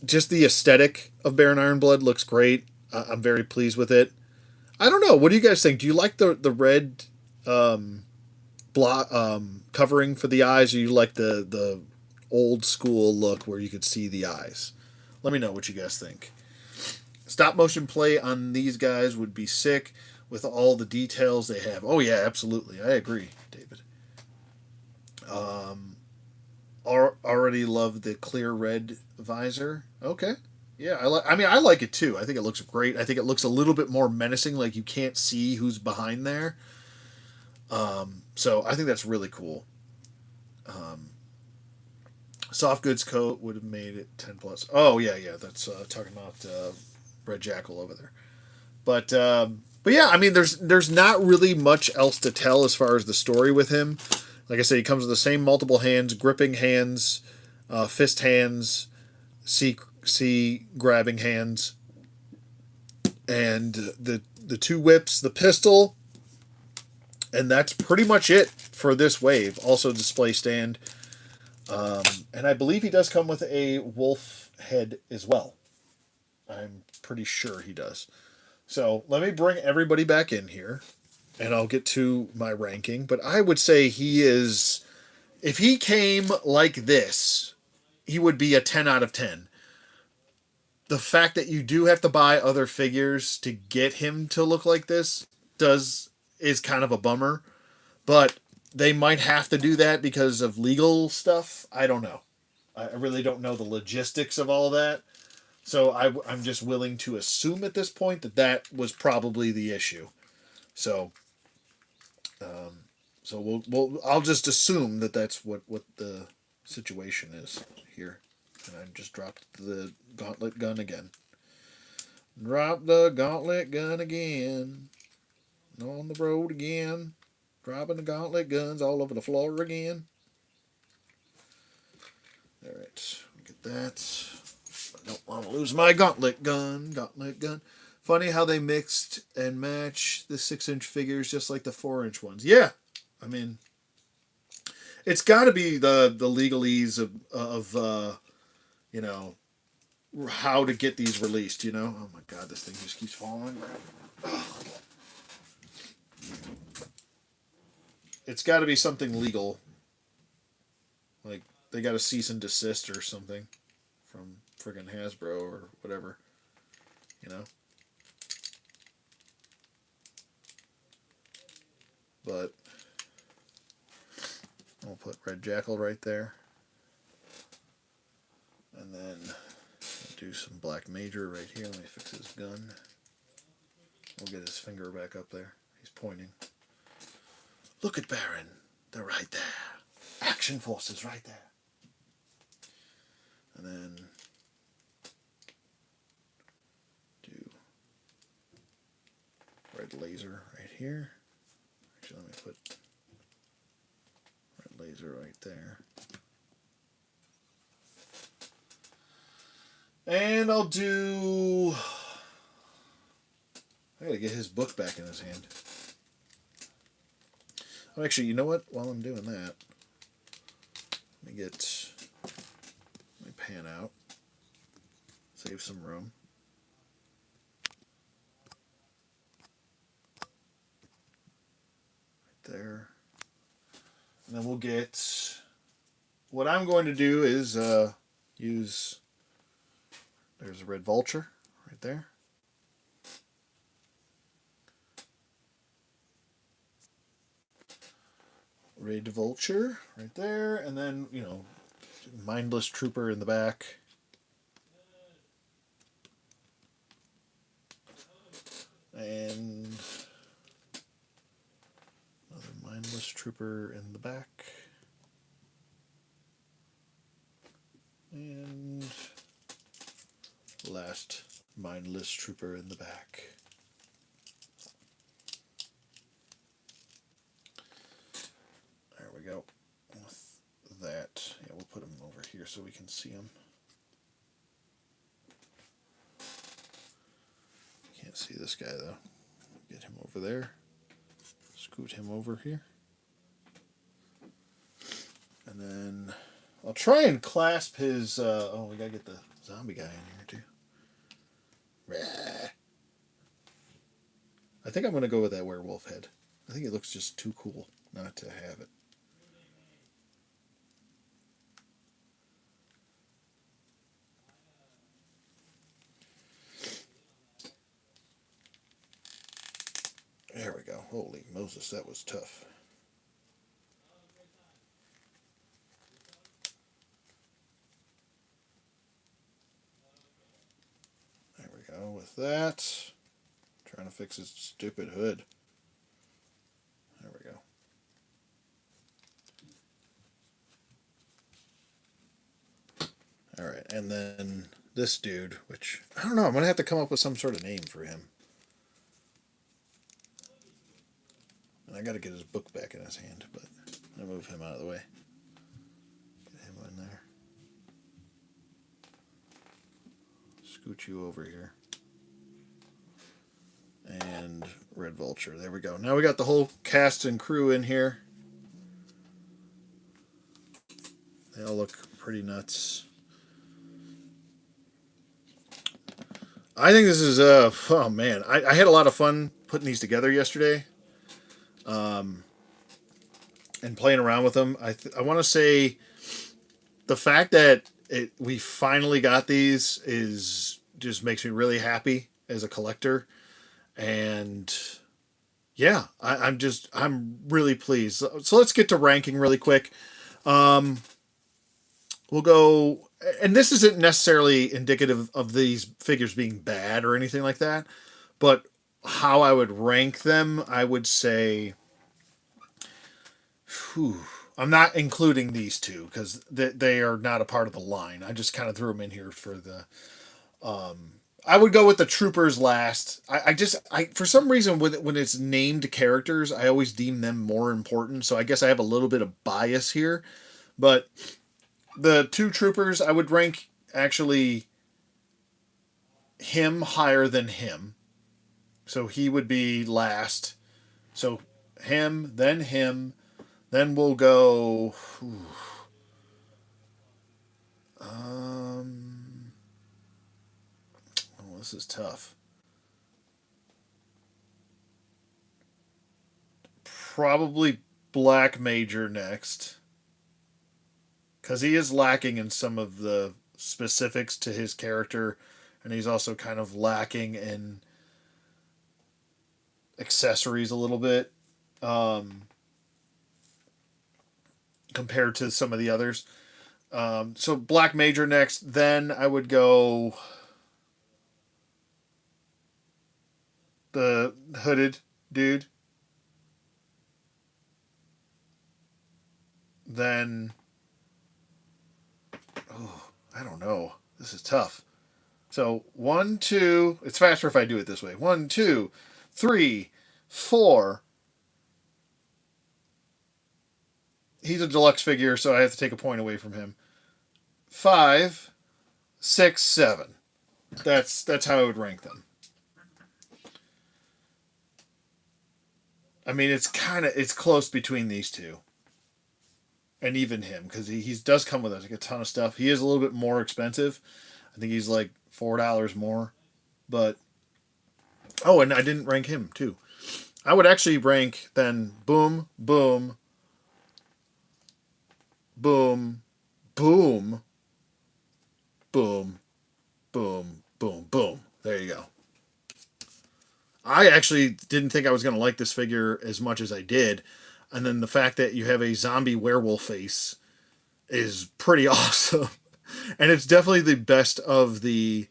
just the aesthetic of Baron Ironblood looks great. I'm very pleased with it. I don't know. What do you guys think? Do you like the red block covering for the eyes, or you like the old school look where you could see the eyes? Let me know what you guys think. Stop motion play on these guys would be sick with all the details they have. Oh yeah, absolutely. I agree, David. Already love the clear red visor. Okay. Yeah, I like it too. I think it looks great. I think it looks a little bit more menacing, like you can't see who's behind there. So I think that's really cool. Um, Soft goods coat would have made it 10 plus. Oh yeah, yeah. That's talking about Red Jackal over there. But yeah, I mean, there's not really much else to tell as far as the story with him. Like I said, he comes with the same multiple hands, gripping hands, fist hands, C grabbing hands, and the two whips, the pistol, and that's pretty much it for this wave. Also display stand, and I believe he does come with a wolf head as well. I'm pretty sure he does. So let me bring everybody back in here, and I'll get to my ranking. But I would say he is, if he came like this, he would be a 10 out of 10. The fact that you do have to buy other figures to get him to look like this does is kind of a bummer, but they might have to do that because of legal stuff. I don't know. I really don't know the logistics of all that. So I'm just willing to assume at this point that that was probably the issue. So, so I'll just assume that that's what the situation is here. And I just dropped the gauntlet gun again. Drop the gauntlet gun again. On the road again. Dropping the gauntlet guns all over the floor again. Alright, get that. I don't want to lose my gauntlet gun. Gauntlet gun. Funny how they mixed and match the 6-inch figures just like the 4-inch ones. Yeah, I mean, it's got to be the legalese of you know, how to get these released. You know, oh my god, this thing just keeps falling. It's got to be something legal, like they got a cease and desist or something from friggin' Hasbro or whatever. You know, but I'll put Red Jackal right there. And then I'll do some Black Major right here. Let me fix his gun. We'll get his finger back up there. He's pointing. Look at Baron. They're right there. Action Forces right there. And then do Red Laser right here. Actually, let me put Red Laser right there. And I'll do... I gotta get his book back in his hand. Oh, actually, you know what? While I'm doing that, let me pan out. Save some room. Right there. And then we'll get... What I'm going to do is use... There's a Red Vulture right there. Red Vulture right there. And then, you know, Mindless Trooper in the back. And another Mindless Trooper in the back. And last Mindless Trooper in the back. There we go. With that, yeah, we'll put him over here so we can see him. Can't see this guy though. Get him over there. Scoot him over here. And then I'll try and clasp his... oh, we gotta get the zombie guy in here too. I think I'm going to go with that werewolf head. I think it looks just too cool not to have it. There we go. Holy Moses, that was tough. There we go with that. Trying to fix his stupid hood. There we go. Alright, and then this dude, which, I don't know, I'm going to have to come up with some sort of name for him. And I got to get his book back in his hand, but I'll move him out of the way. Get him in there. Scoot you over here. And Red Vulture. There we go. Now we got the whole cast and crew in here. They all look pretty nuts. I think this is oh man, I had a lot of fun putting these together yesterday, and playing around with them. I want to say the fact that we finally got these is just makes me really happy as a collector, and yeah, I'm really pleased. So let's get to ranking really quick. Um, we'll go, and this isn't necessarily indicative of these figures being bad or anything like that, but how I would rank them, I would say, whew, I'm not including these two because they are not a part of the line. I just kind of threw them in here for the. I would go with the troopers last. I for some reason when it's named characters, I always deem them more important. So I guess I have a little bit of bias here, but the two troopers I would rank actually him higher than him. So he would be last. So him, then we'll go. Um, oh, this is tough. Probably Black Major next, because he is lacking in some of the specifics to his character, and he's also kind of lacking in accessories a little bit, um, compared to some of the others. So Black Major next. Then I would go the hooded dude. Then, oh, I don't know. This is tough. So one, two. It's faster if I do it this way. One, two, three, four. He's a deluxe figure, so I have to take a point away from him. 5, 6, 7. That's how I would rank them. I mean, it's close between these two, and even him because he does come with like a ton of stuff. He is a little bit more expensive. I think he's like $4 more, but oh, and I didn't rank him too. I would actually rank then boom, boom, boom, boom, boom, boom, boom, boom. There you go. I actually didn't think I was going to like this figure as much as I did. And then the fact that you have a zombie werewolf face is pretty awesome. And it's definitely the best of the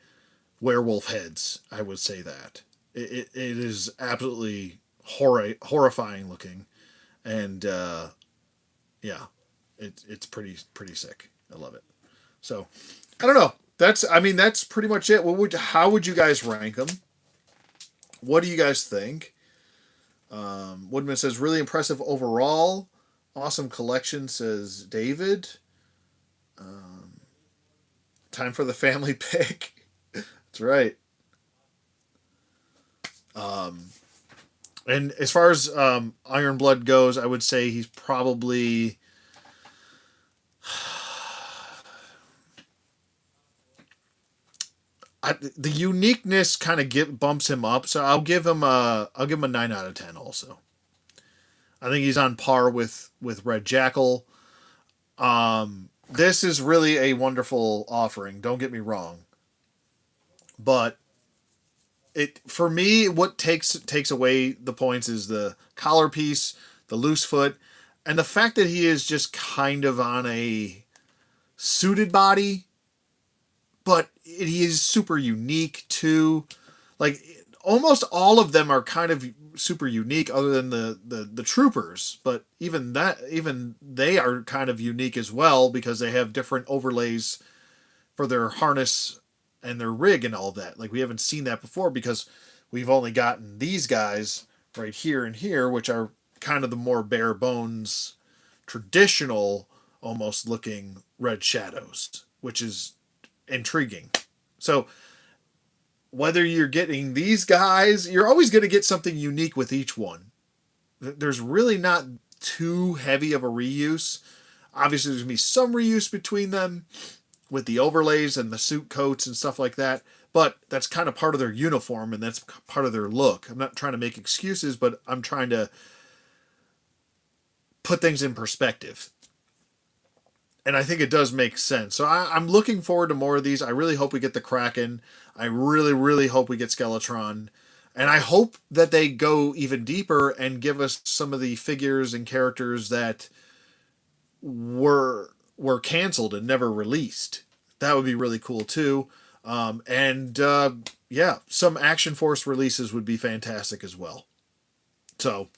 werewolf heads, I would say that. It is absolutely horrifying looking. And yeah, it's pretty sick. I love it. So, I don't know. That's pretty much it. How would you guys rank them? What do you guys think? Woodman says really impressive overall. Awesome collection, says David. Time for the family pick. That's right. Um, and as far as Iron Blood goes, I would say he's probably the uniqueness kind of bumps him up. So I'll give him a 9 out of 10. Also, I think he's on par with Red Jackal. This is really a wonderful offering. Don't get me wrong, but it for me what takes away the points is the collar piece, the loose foot, and the fact that he is just kind of on a suited body, but he is super unique too. Like almost all of them are kind of super unique, other than the troopers. But even they are kind of unique as well because they have different overlays for their harness and their rig and all that. Like we haven't seen that before because we've only gotten these guys right here and here, which are kind of the more bare bones traditional, almost looking Red Shadows, which is intriguing. So whether you're getting these guys, you're always going to get something unique with each one. There's really not too heavy of a reuse. Obviously, there's going to be some reuse between them with the overlays and the suit coats and stuff like that. But that's kind of part of their uniform and that's part of their look. I'm not trying to make excuses, but I'm trying to put things in perspective. And I think it does make sense. So I'm looking forward to more of these. I really hope we get the Kraken. I really, really hope we get Skeletron. And I hope that they go even deeper and give us some of the figures and characters that were canceled and never released. That would be really cool too. Yeah, some Action Force releases would be fantastic as well. So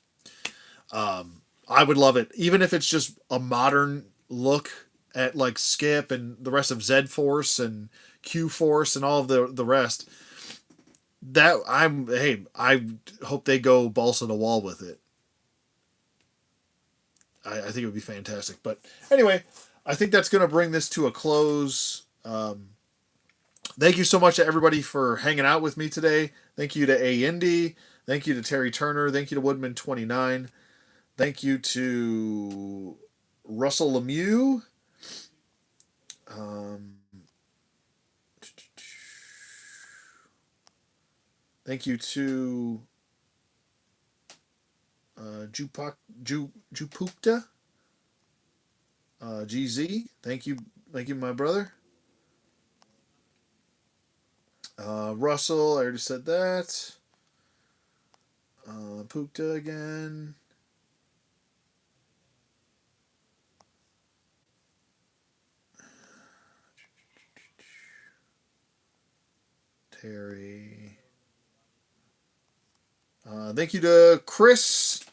I would love it, even if it's just a modern look at like Skip and the rest of Z Force and Q Force and all of the rest. That I hope they go balls to the wall with it. I think it would be fantastic. But anyway, I think that's going to bring this to a close. Thank you so much to everybody for hanging out with me today. Thank you to A Indy. Thank you to Terry Turner. Thank you to Woodman29. Thank you to Russell Lemieux. Thank you to Jupukta. GZ. Thank you, my brother. Russell, I already said that. Pukta again. Terry. Thank you to Chris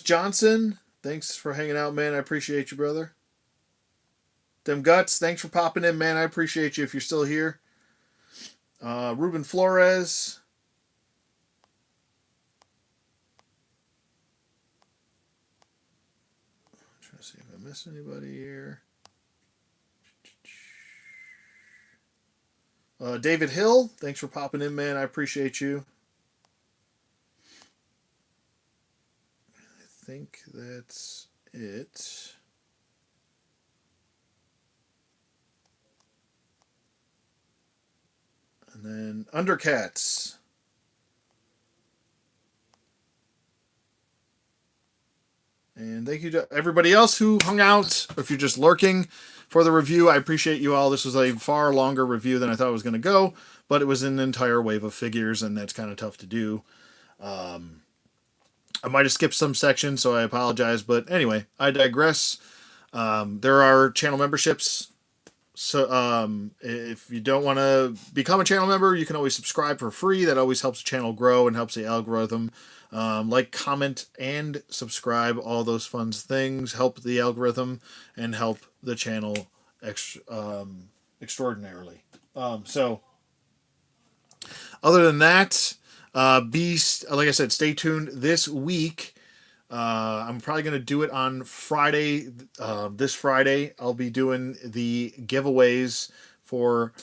Johnson. Thanks for hanging out, man. I appreciate you, brother. Dem Guts, thanks for popping in, man. I appreciate you if you're still here. Ruben Flores. I'm trying to see if I missed anybody here. David Hill, thanks for popping in, man. I appreciate you. I think that's it. And then Undercats. And thank you to everybody else who hung out. If you're just lurking for the review, I appreciate you all. This was a far longer review than I thought it was going to go, but it was an entire wave of figures, and that's kind of tough to do. I might have skipped some sections, so I apologize. But anyway, I digress. There are channel memberships. So if you don't want to become a channel member, you can always subscribe for free. That always helps the channel grow and helps the algorithm. Like, comment, and subscribe. All those fun things help the algorithm and help the channel extraordinarily. So other than that, like I said, stay tuned this week. I'm probably going to do it on Friday. This Friday, I'll be doing the giveaways for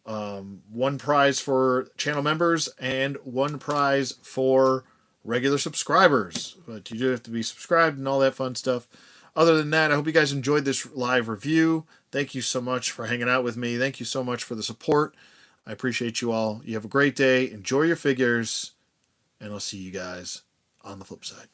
one prize for channel members and one prize for regular subscribers. But you do have to be subscribed and all that fun stuff. Other than that, I hope you guys enjoyed this live review. Thank you so much for hanging out with me. Thank you so much for the support. I appreciate you all. You have a great day. Enjoy your figures. And I'll see you guys on the flip side.